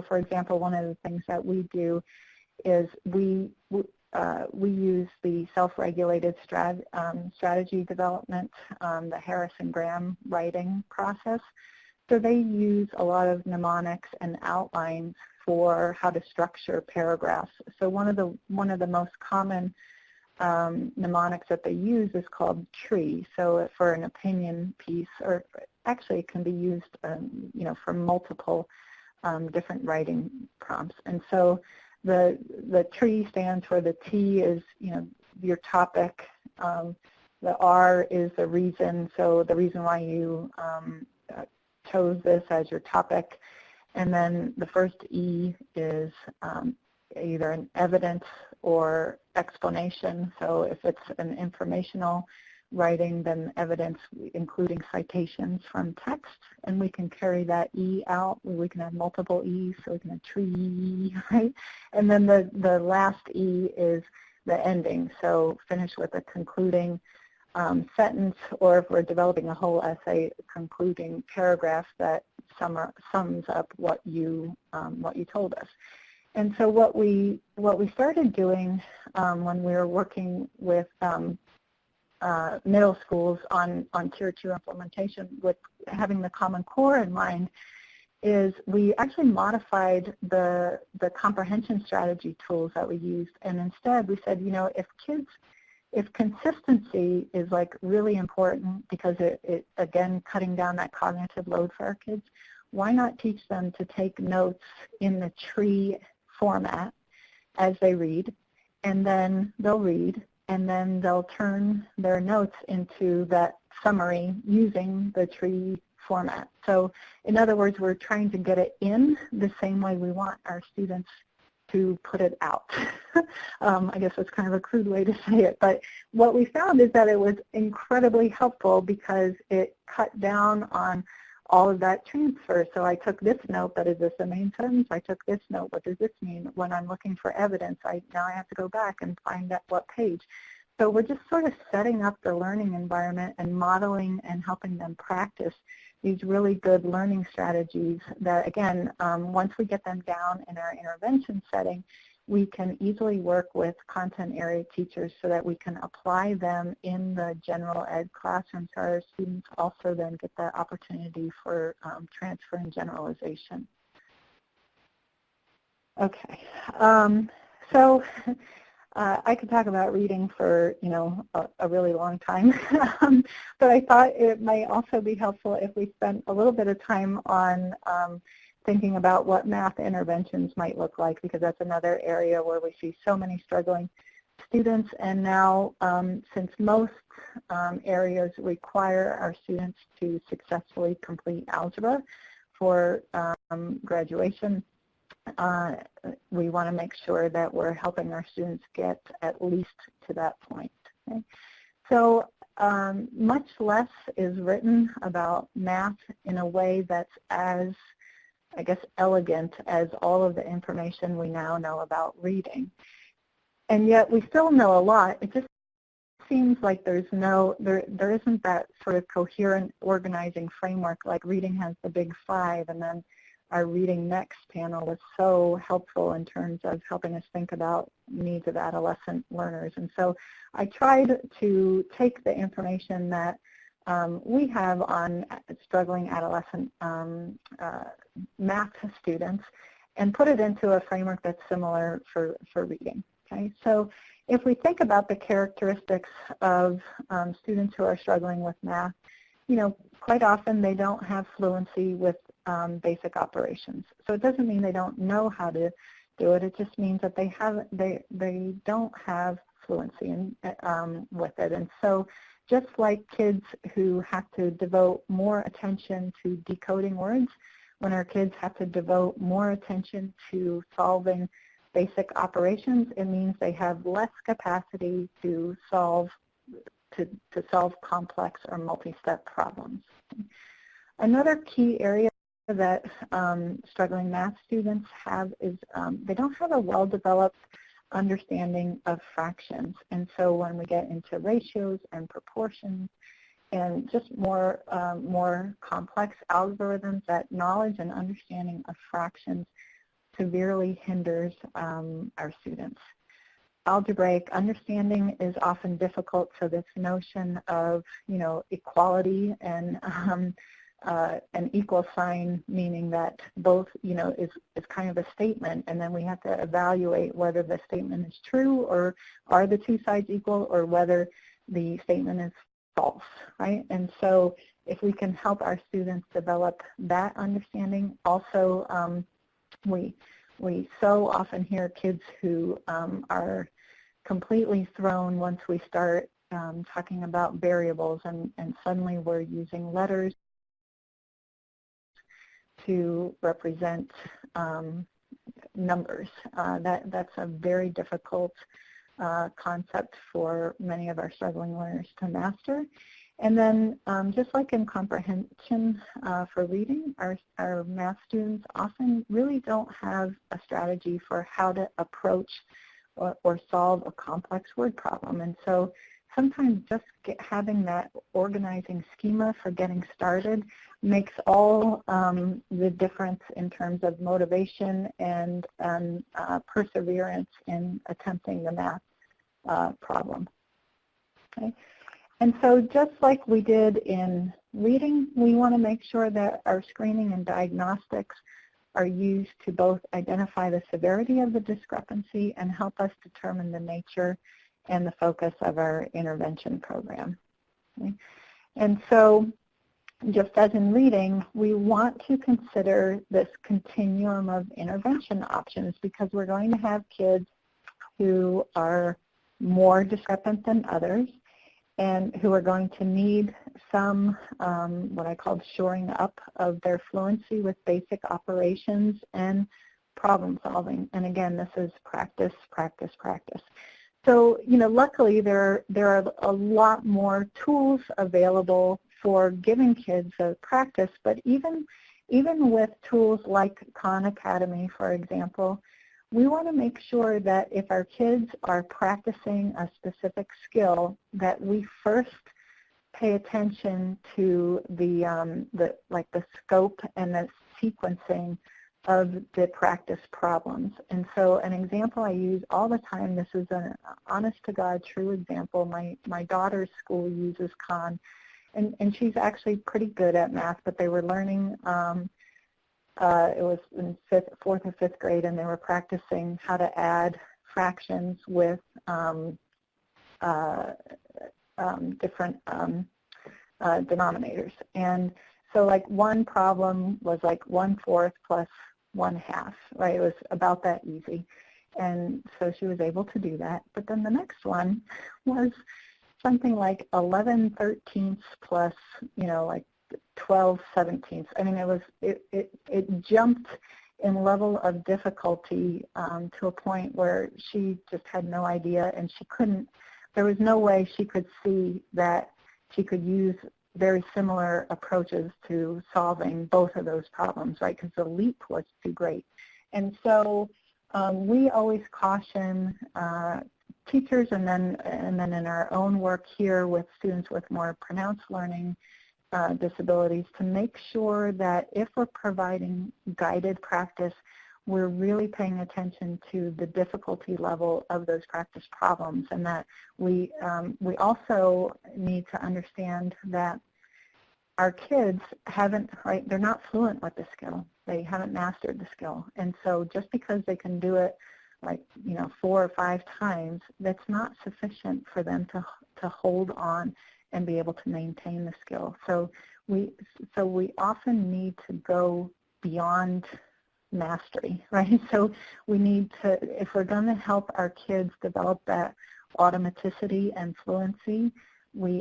for example, one of the things that we do is we use the self-regulated strategy development, the Harris and Graham writing process. So they use a lot of mnemonics and outlines for how to structure paragraphs. So one of the most common mnemonics that they use is called tree. So for an opinion piece, or actually it can be used, for multiple different writing prompts. And so the tree stands for the T is, your topic. The R is the reason, so the reason why you chose this as your topic. And then the first E is either an evidence or explanation. So if it's an informational writing, then evidence including citations from text, and we can carry that E out. We can have multiple E's, so we can have tree, right? And then the last E is the ending, so finish with a concluding sentence, or if we're developing a whole essay, concluding paragraph that sums up what you told us. And so what we started doing when we were working with middle schools on Tier 2 implementation with having the Common Core in mind is we actually modified the comprehension strategy tools that we used, and instead we said, if consistency is like really important because it again cutting down that cognitive load for our kids, why not teach them to take notes in the tree format as they read, and then they'll read, and then they'll turn their notes into that summary using the tree format. So in other words, we're trying to get it in the same way we want our students to put it out. I guess that's kind of a crude way to say it, but what we found is that it was incredibly helpful because it cut down on all of that transfer. So I took this note, but is this the main sentence? I took this note, what does this mean? When I'm looking for evidence, now I have to go back and find out what page. So we're just sort of setting up the learning environment and modeling and helping them practice these really good learning strategies that, again, once we get them down in our intervention setting, we can easily work with content area teachers so that we can apply them in the general ed classroom so our students also then get the opportunity for transfer and generalization. Okay, so I could talk about reading for a really long time, but I thought it might also be helpful if we spent a little bit of time on thinking about what math interventions might look like, because that's another area where we see so many struggling students. And now, since most areas require our students to successfully complete algebra for graduation, we want to make sure that we're helping our students get at least to that point. Okay? So much less is written about math in a way that's as, I guess, elegant as all of the information we now know about reading. And yet we still know a lot. It just seems like there isn't that sort of coherent organizing framework, like reading has the big five, and then our Reading Next panel was so helpful in terms of helping us think about needs of adolescent learners. And so I tried to take the information that we have on struggling adolescent math students and put it into a framework that's similar for reading. Okay, so if we think about the characteristics of students who are struggling with math, quite often they don't have fluency with basic operations. So it doesn't mean they don't know how to do it. It just means that they don't have fluency with it. And so just like kids who have to devote more attention to decoding words, when our kids have to devote more attention to solving basic operations, it means they have less capacity to solve complex or multi-step problems. Another key area that struggling math students have is they don't have a well-developed understanding of fractions. And so when we get into ratios and proportions and just more complex algorithms, that knowledge and understanding of fractions severely hinders our students. Algebraic understanding is often difficult, so this notion of equality and an equal sign, meaning that both is kind of a statement, and then we have to evaluate whether the statement is true, or are the two sides equal, or whether the statement is false, right? And so if we can help our students develop that understanding, also we We so often hear kids who are completely thrown once we start talking about variables, and suddenly we're using letters to represent numbers. That's a very difficult concept for many of our struggling learners to master. And then just like in comprehension for reading, our math students often really don't have a strategy for how to approach or solve a complex word problem. And so sometimes just having that organizing schema for getting started makes all the difference in terms of motivation and perseverance in attempting the math problem. Okay. And so just like we did in reading, we want to make sure that our screening and diagnostics are used to both identify the severity of the discrepancy and help us determine the nature and the focus of our intervention program. Okay. And so just as in reading, we want to consider this continuum of intervention options because we're going to have kids who are more discrepant than others and who are going to need some what I call shoring up of their fluency with basic operations and problem solving. And again, this is practice, practice, practice. So, luckily there are a lot more tools available for giving kids a practice, but even with tools like Khan Academy, for example, we want to make sure that if our kids are practicing a specific skill, that we first pay attention to the scope and the sequencing of the practice problems. And so an example I use all the time, this is an honest-to-God true example. My daughter's school uses Khan, and she's actually pretty good at math, but they were learning, it was in fourth or fifth grade, and they were practicing how to add fractions with different denominators. And so like one problem was like 1/4 plus 1/2, right? It was about that easy. And so she was able to do that. But then the next one was something like 11/13 plus, like 12/17. I mean, it jumped in level of difficulty to a point where she just had no idea, and she couldn't, there was no way she could see that she could use very similar approaches to solving both of those problems, right, because the leap was too great. And so we always caution teachers, and then in our own work here with students with more pronounced learning disabilities, to make sure that if we're providing guided practice, we're really paying attention to the difficulty level of those practice problems, and that we also need to understand that our kids haven't, right, they're not fluent with the skill. They haven't mastered the skill. And so just because they can do it like, 4 or 5 times, that's not sufficient for them to hold on and be able to maintain the skill. So we often need to go beyond mastery, right? So we need to, if we're going to help our kids develop that automaticity and fluency,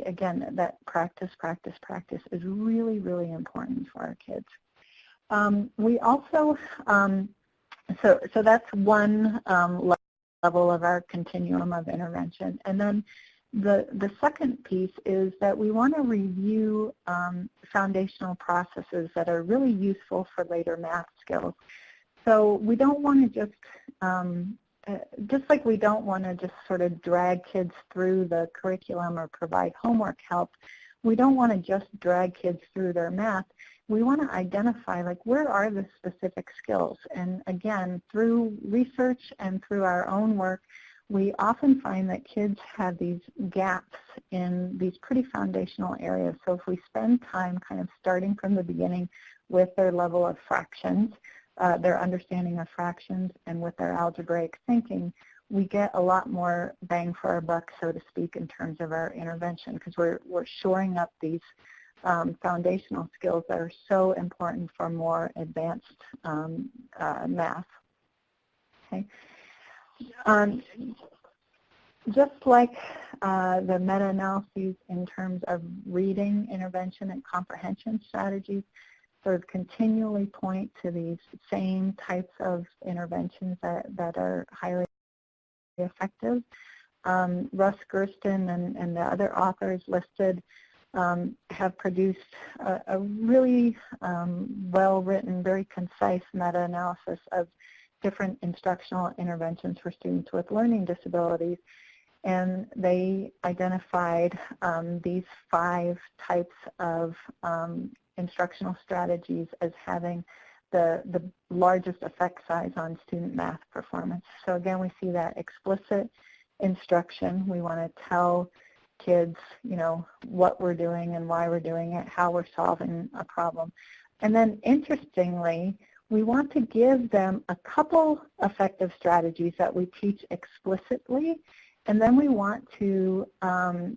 again, that practice, practice, practice is really, really important for our kids. We also, so that's one level of our continuum of intervention. And then the second piece is that we want to review foundational processes that are really useful for later math skills. So we don't want to just like we don't want to just sort of drag kids through the curriculum or provide homework help, we don't want to just drag kids through their math. We want to identify, like, where are the specific skills? And again, through research and through our own work, we often find that kids have these gaps in these pretty foundational areas. So if we spend time kind of starting from the beginning with their level of fractions, their understanding of fractions, and with their algebraic thinking, we get a lot more bang for our buck, so to speak, in terms of our intervention, because we're shoring up these foundational skills that are so important for more advanced math. Okay. Just like the meta-analyses in terms of reading, intervention, and comprehension strategies, sort of continually point to these same types of interventions that are highly effective. Russ Gersten and the other authors listed have produced a really well-written, very concise meta-analysis of different instructional interventions for students with learning disabilities. And they identified these 5 types of instructional strategies as having the largest effect size on student math performance. So again, we see that explicit instruction. We want to tell kids, you know, what we're doing and why we're doing it, how we're solving a problem. And then interestingly, we want to give them a couple effective strategies that we teach explicitly, and then we want to,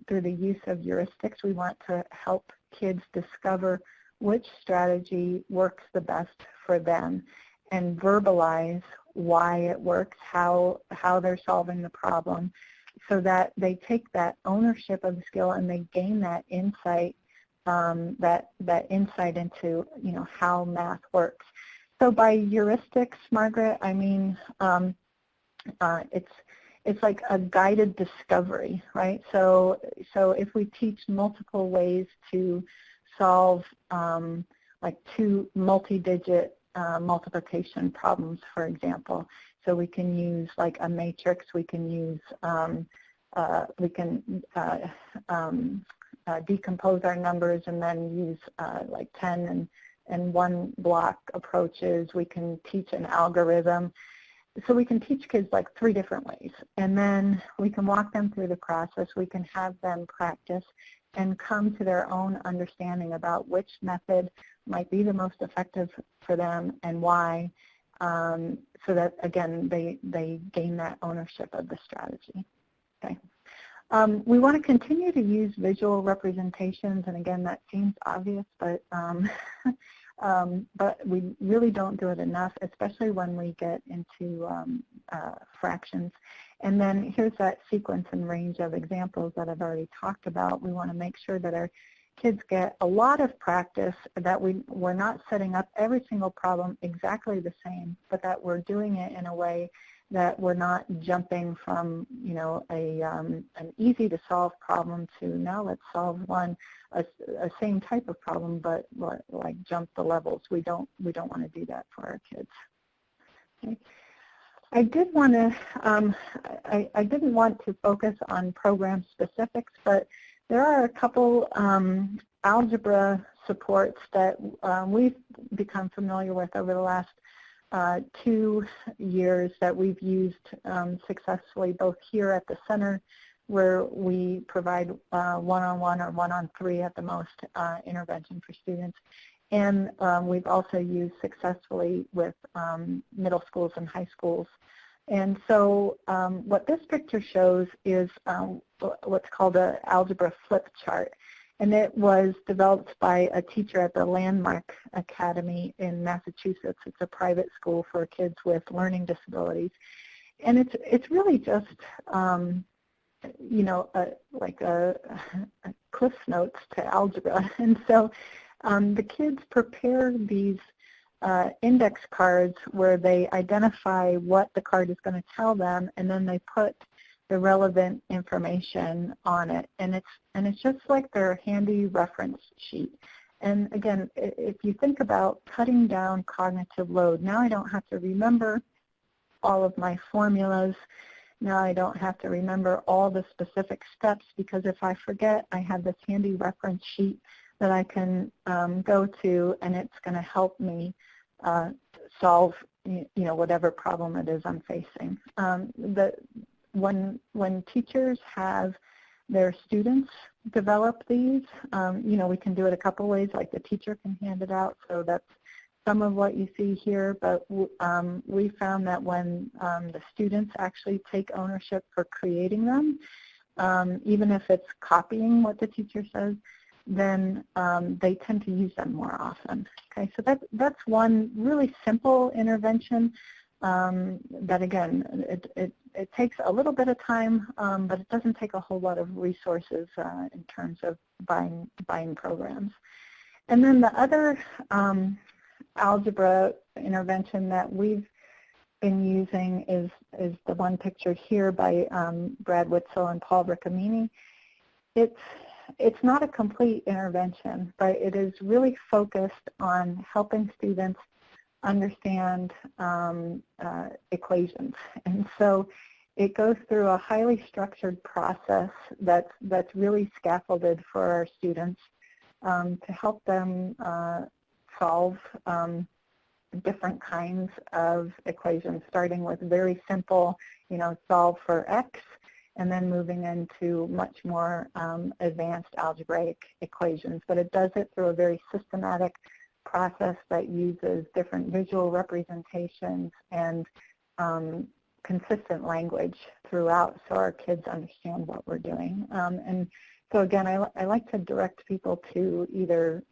through the use of heuristics, we want to help kids discover which strategy works the best for them and verbalize why it works, how they're solving the problem, so that they take that ownership of the skill and they gain that insight, that insight into, you know, how math works. So by heuristics, Margaret, I mean it's like a guided discovery, right? So if we teach multiple ways to solve like 2 multi-digit multiplication problems, for example, so we can use like a matrix, we can use, decompose our numbers and then use like 10 and 1 block approaches. We can teach an algorithm. So we can teach kids like 3 different ways, and then we can walk them through the process. We can have them practice and come to their own understanding about which method might be the most effective for them and why, so that, again, they gain that ownership of the strategy. Okay. We want to continue to use visual representations, and again, that seems obvious, but we really don't do it enough, especially when we get into fractions. And then here's that sequence and range of examples that I've already talked about. We want to make sure that our kids get a lot of practice, that we're not setting up every single problem exactly the same, but that we're doing it in a way that we're not jumping from, you know, an easy to solve problem to now let's solve a same type of problem, but like jump the levels. We don't want to do that for our kids. Okay. I did want to, I didn't want to focus on program specifics, but there are a couple algebra supports that we've become familiar with over the last 2 years that we've used successfully, both here at the center, where we provide one-on-one or one-on-3 at the most intervention for students. And we've also used successfully with middle schools and high schools. And so what this picture shows is what's called an algebra flip chart. And it was developed by a teacher at the Landmark Academy in Massachusetts. It's a private school for kids with learning disabilities. And it's really just, you know, like a Cliff Notes to algebra. And so the kids prepare these index cards where they identify what the card is going to tell them, and then they put the relevant information on it, and it's just like their handy reference sheet. And again, if you think about cutting down cognitive load, now I don't have to remember all of my formulas. Now I don't have to remember all the specific steps, because if I forget, I have this handy reference sheet that I can go to, and it's going to help me solve, you know, whatever problem it is I'm facing. When teachers have their students develop these, you know, we can do it a couple ways, like the teacher can hand it out, so that's some of what you see here, but we found that when the students actually take ownership for creating them, even if it's copying what the teacher says, then they tend to use them more often. Okay, so that's one really simple intervention that again, it takes a little bit of time, but it doesn't take a whole lot of resources in terms of buying programs. And then the other algebra intervention that we've been using is the one pictured here by Brad Witzel and Paul Riccomini. It's not a complete intervention, but it is really focused on helping students understand equations. And so it goes through a highly structured process that's really scaffolded for our students to help them solve different kinds of equations, starting with very simple, solve for x, and then moving into much more advanced algebraic equations. But it does it through a very systematic process that uses different visual representations and consistent language throughout so our kids understand what we're doing. And so again, I like to direct people to either,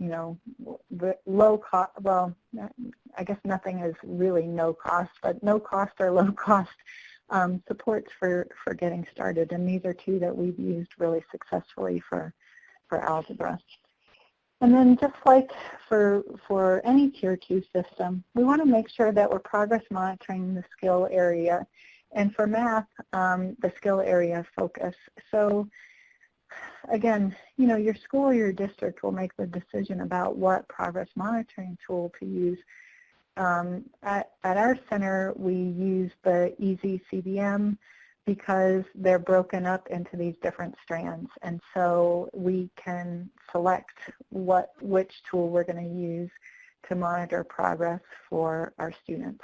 low cost, well, I guess nothing is really no cost, but no cost or low cost supports for getting started. And these are two that we've used really successfully for algebra. And then just like for any Tier 2 system, we want to make sure that we're progress monitoring the skill area. And for math, the skill area focus. So again, your school or your district will make the decision about what progress monitoring tool to use. At our center, we use the EASY CBM because they're broken up into these different strands. And so we can select which tool we're going to use to monitor progress for our students.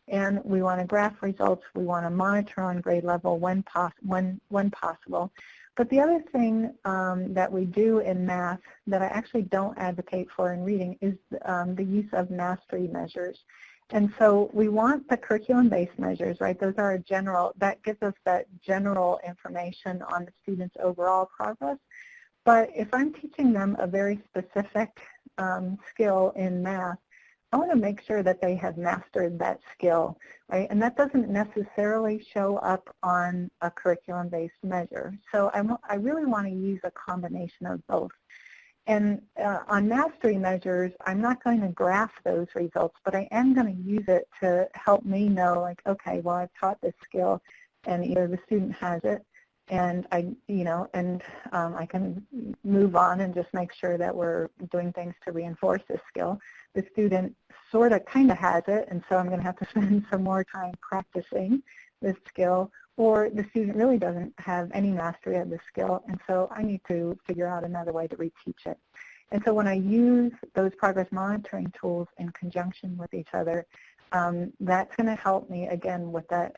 And we want to graph results. We want to monitor on grade level when possible. But the other thing that we do in math that I actually don't advocate for in reading is the use of mastery measures. And so we want the curriculum-based measures, right? Those are that gives us that general information on the student's overall progress. But if I'm teaching them a very specific skill in math, I want to make sure that they have mastered that skill, right? And that doesn't necessarily show up on a curriculum-based measure. So I really want to use a combination of both. And on mastery measures, I'm not going to graph those results, but I am going to use it to help me know, like, okay, well, I've taught this skill, and either the student has it, and I can move on and just make sure that we're doing things to reinforce this skill. The student sort of kind of has it, and so I'm going to have to spend some more time practicing this skill, or the student really doesn't have any mastery of the skill, and so I need to figure out another way to reteach it. And so when I use those progress monitoring tools in conjunction with each other, that's going to help me, again, with that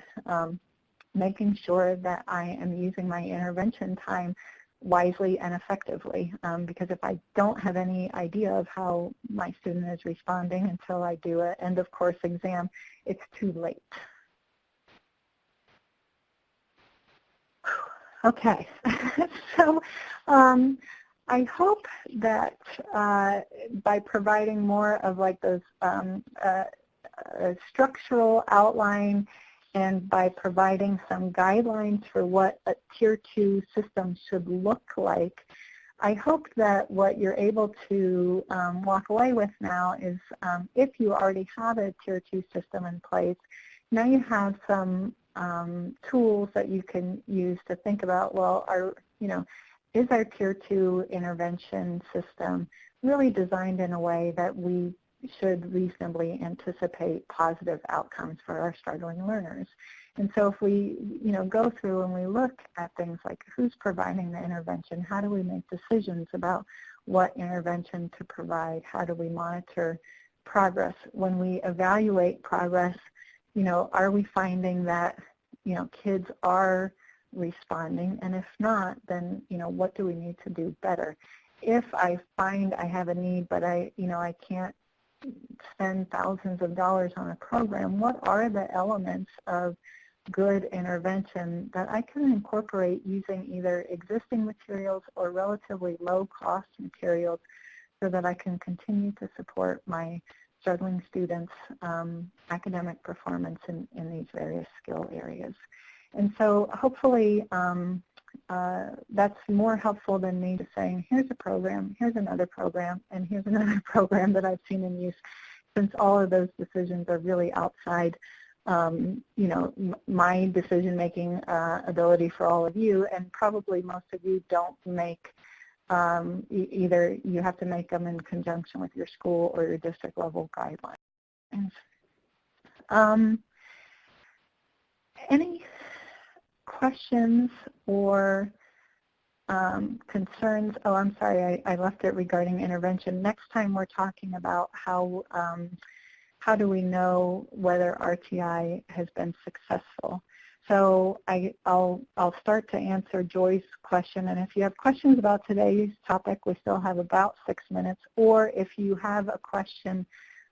making sure that I am using my intervention time wisely and effectively, because if I don't have any idea of how my student is responding until I do an end of course exam, it's too late. Okay, so I hope that by providing more of like those structural outline and by providing some guidelines for what a Tier 2 system should look like, I hope that what you're able to walk away with now is if you already have a Tier 2 system in place, now you have some tools that you can use to think about, well, is our Tier 2 intervention system really designed in a way that we should reasonably anticipate positive outcomes for our struggling learners? And so if we go through and we look at things like who's providing the intervention, how do we make decisions about what intervention to provide, how do we monitor progress? When we evaluate progress, are we finding that kids are responding, and if not, then what do we need to do better? If I find I have a need, but I can't spend thousands of dollars on a program, what are the elements of good intervention that I can incorporate using either existing materials or relatively low cost materials so that I can continue to support my struggling students' academic performance in these various skill areas. And so hopefully that's more helpful than me just saying, here's a program, here's another program, and here's another program that I've seen in use, since all of those decisions are really outside my decision-making ability for all of you, and probably most of you don't make either you have to make them in conjunction with your school or your district level guidelines. Any questions or concerns? Oh, I'm sorry, I left it regarding intervention. Next time we're talking about how do we know whether RtI has been successful. So I'll start to answer Joy's question, and if you have questions about today's topic, we still have about 6 minutes, or if you have a question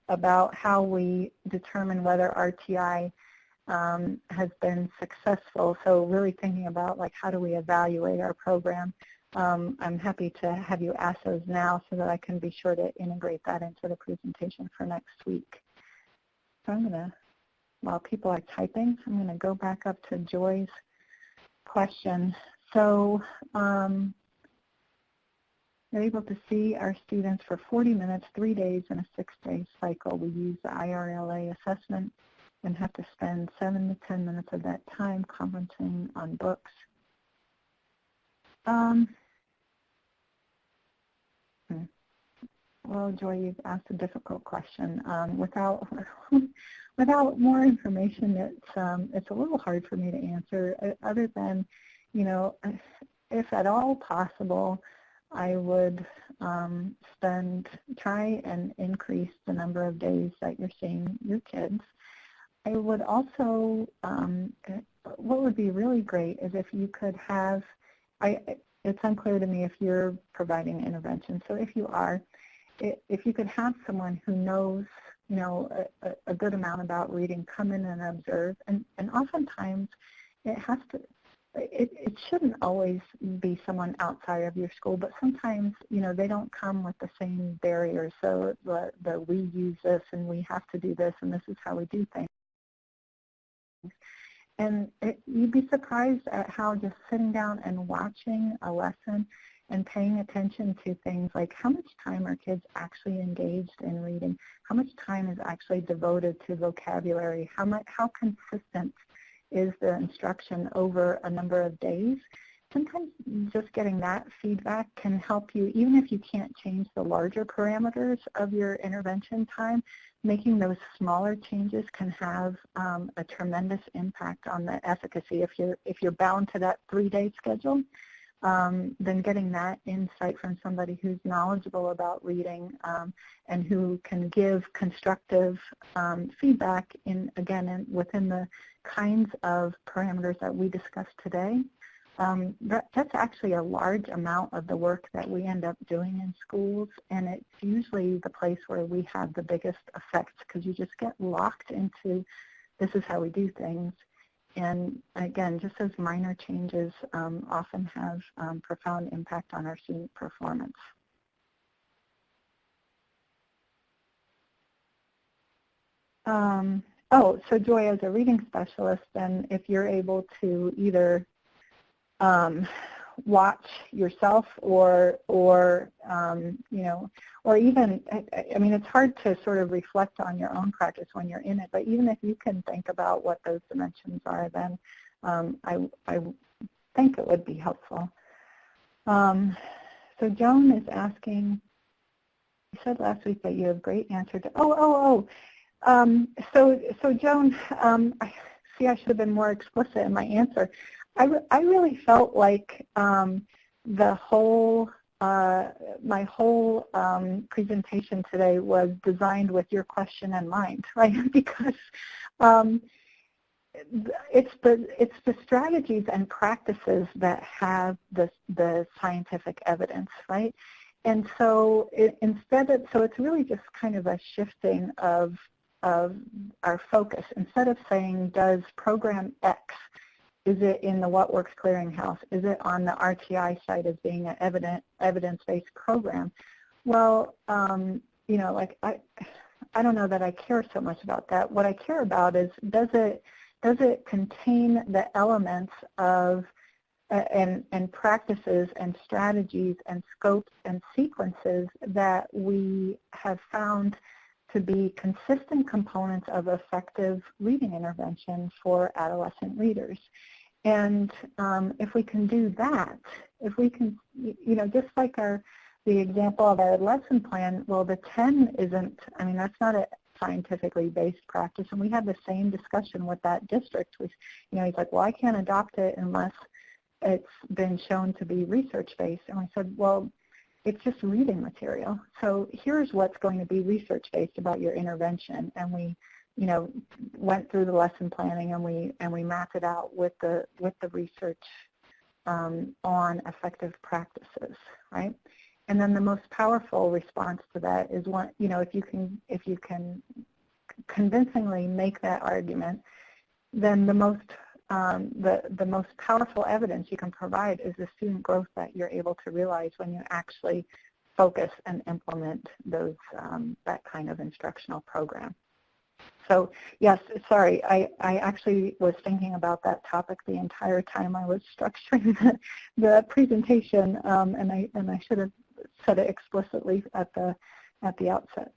about how we determine whether RtI has been successful, so really thinking about like how do we evaluate our program, I'm happy to have you ask those now so that I can be sure to integrate that into the presentation for next week. So I'm going to, while people are typing, I'm going to go back up to Joy's question. So you're able to see our students for 40 minutes, 3 days in a 6-day cycle. We use the IRLA assessment and have to spend 7 to 10 minutes of that time commenting on books. Well, Joy, you've asked a difficult question. Without more information, it's a little hard for me to answer. Other than, if at all possible, I would try and increase the number of days that you're seeing your kids. I would also, what would be really great is if you could have, it's unclear to me if you're providing intervention, so if you are, if you could have someone who knows, a good amount about reading come in and observe, and oftentimes it shouldn't always be someone outside of your school, but sometimes, they don't come with the same barriers, so we use this and we have to do this and this is how we do things. And you'd be surprised at how just sitting down and watching a lesson and paying attention to things like how much time are kids actually engaged in reading, how much time is actually devoted to vocabulary, how consistent is the instruction over a number of days. Sometimes just getting that feedback can help you, even if you can't change the larger parameters of your intervention time, making those smaller changes can have a tremendous impact on the efficacy. If you're bound to that 3-day schedule, then getting that insight from somebody who's knowledgeable about reading and who can give constructive feedback within the kinds of parameters that we discussed today. That's actually a large amount of the work that we end up doing in schools, and it's usually the place where we have the biggest effects because you just get locked into this is how we do things. And again, just those minor changes often have profound impact on our student performance. So Joy, as a reading specialist, then if you're able to either watch yourself or even, I mean, it's hard to sort of reflect on your own practice when you're in it, but even if you can think about what those dimensions are, then I think it would be helpful. So Joan is asking, you said last week that you have great answer to, so Joan, I should have been more explicit in my answer. I really felt like my whole presentation today was designed with your question in mind, right? Because it's the strategies and practices that have the scientific evidence, right? And so it's really just kind of a shifting of our focus. Instead of saying, does program X, is it in the What Works Clearinghouse? Is it on the RtI site as being an evidence-based program? Well, like I don't know that I care so much about that. What I care about is does it contain the elements of and practices and strategies and scopes and sequences that we have found to be consistent components of effective reading intervention for adolescent readers. And if we can do that, if we can, just like the example of our lesson plan, well, the 10 isn't, I mean, that's not a scientifically based practice. And we had the same discussion with that district. He's like, well, I can't adopt it unless it's been shown to be research-based. And we said, well, it's just reading material. So here's what's going to be research-based about your intervention. And we, went through the lesson planning and we mapped it out with the research on effective practices, right? And then the most powerful response to that is one, if you can convincingly make that argument, then the most powerful evidence you can provide is the student growth that you're able to realize when you actually focus and implement those that kind of instructional program. So yes, sorry, I actually was thinking about that topic the entire time I was structuring the presentation, and I should have said it explicitly at the outset.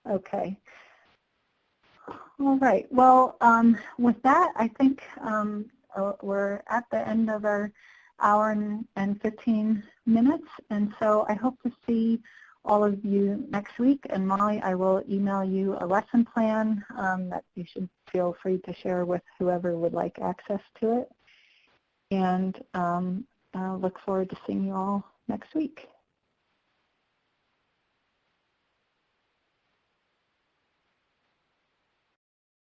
Okay. All right. Well, with that, I think we're at the end of our hour and 15 minutes, and so I hope to see all of you next week. And Molly, I will email you a lesson plan that you should feel free to share with whoever would like access to it. And look forward to seeing you all next week.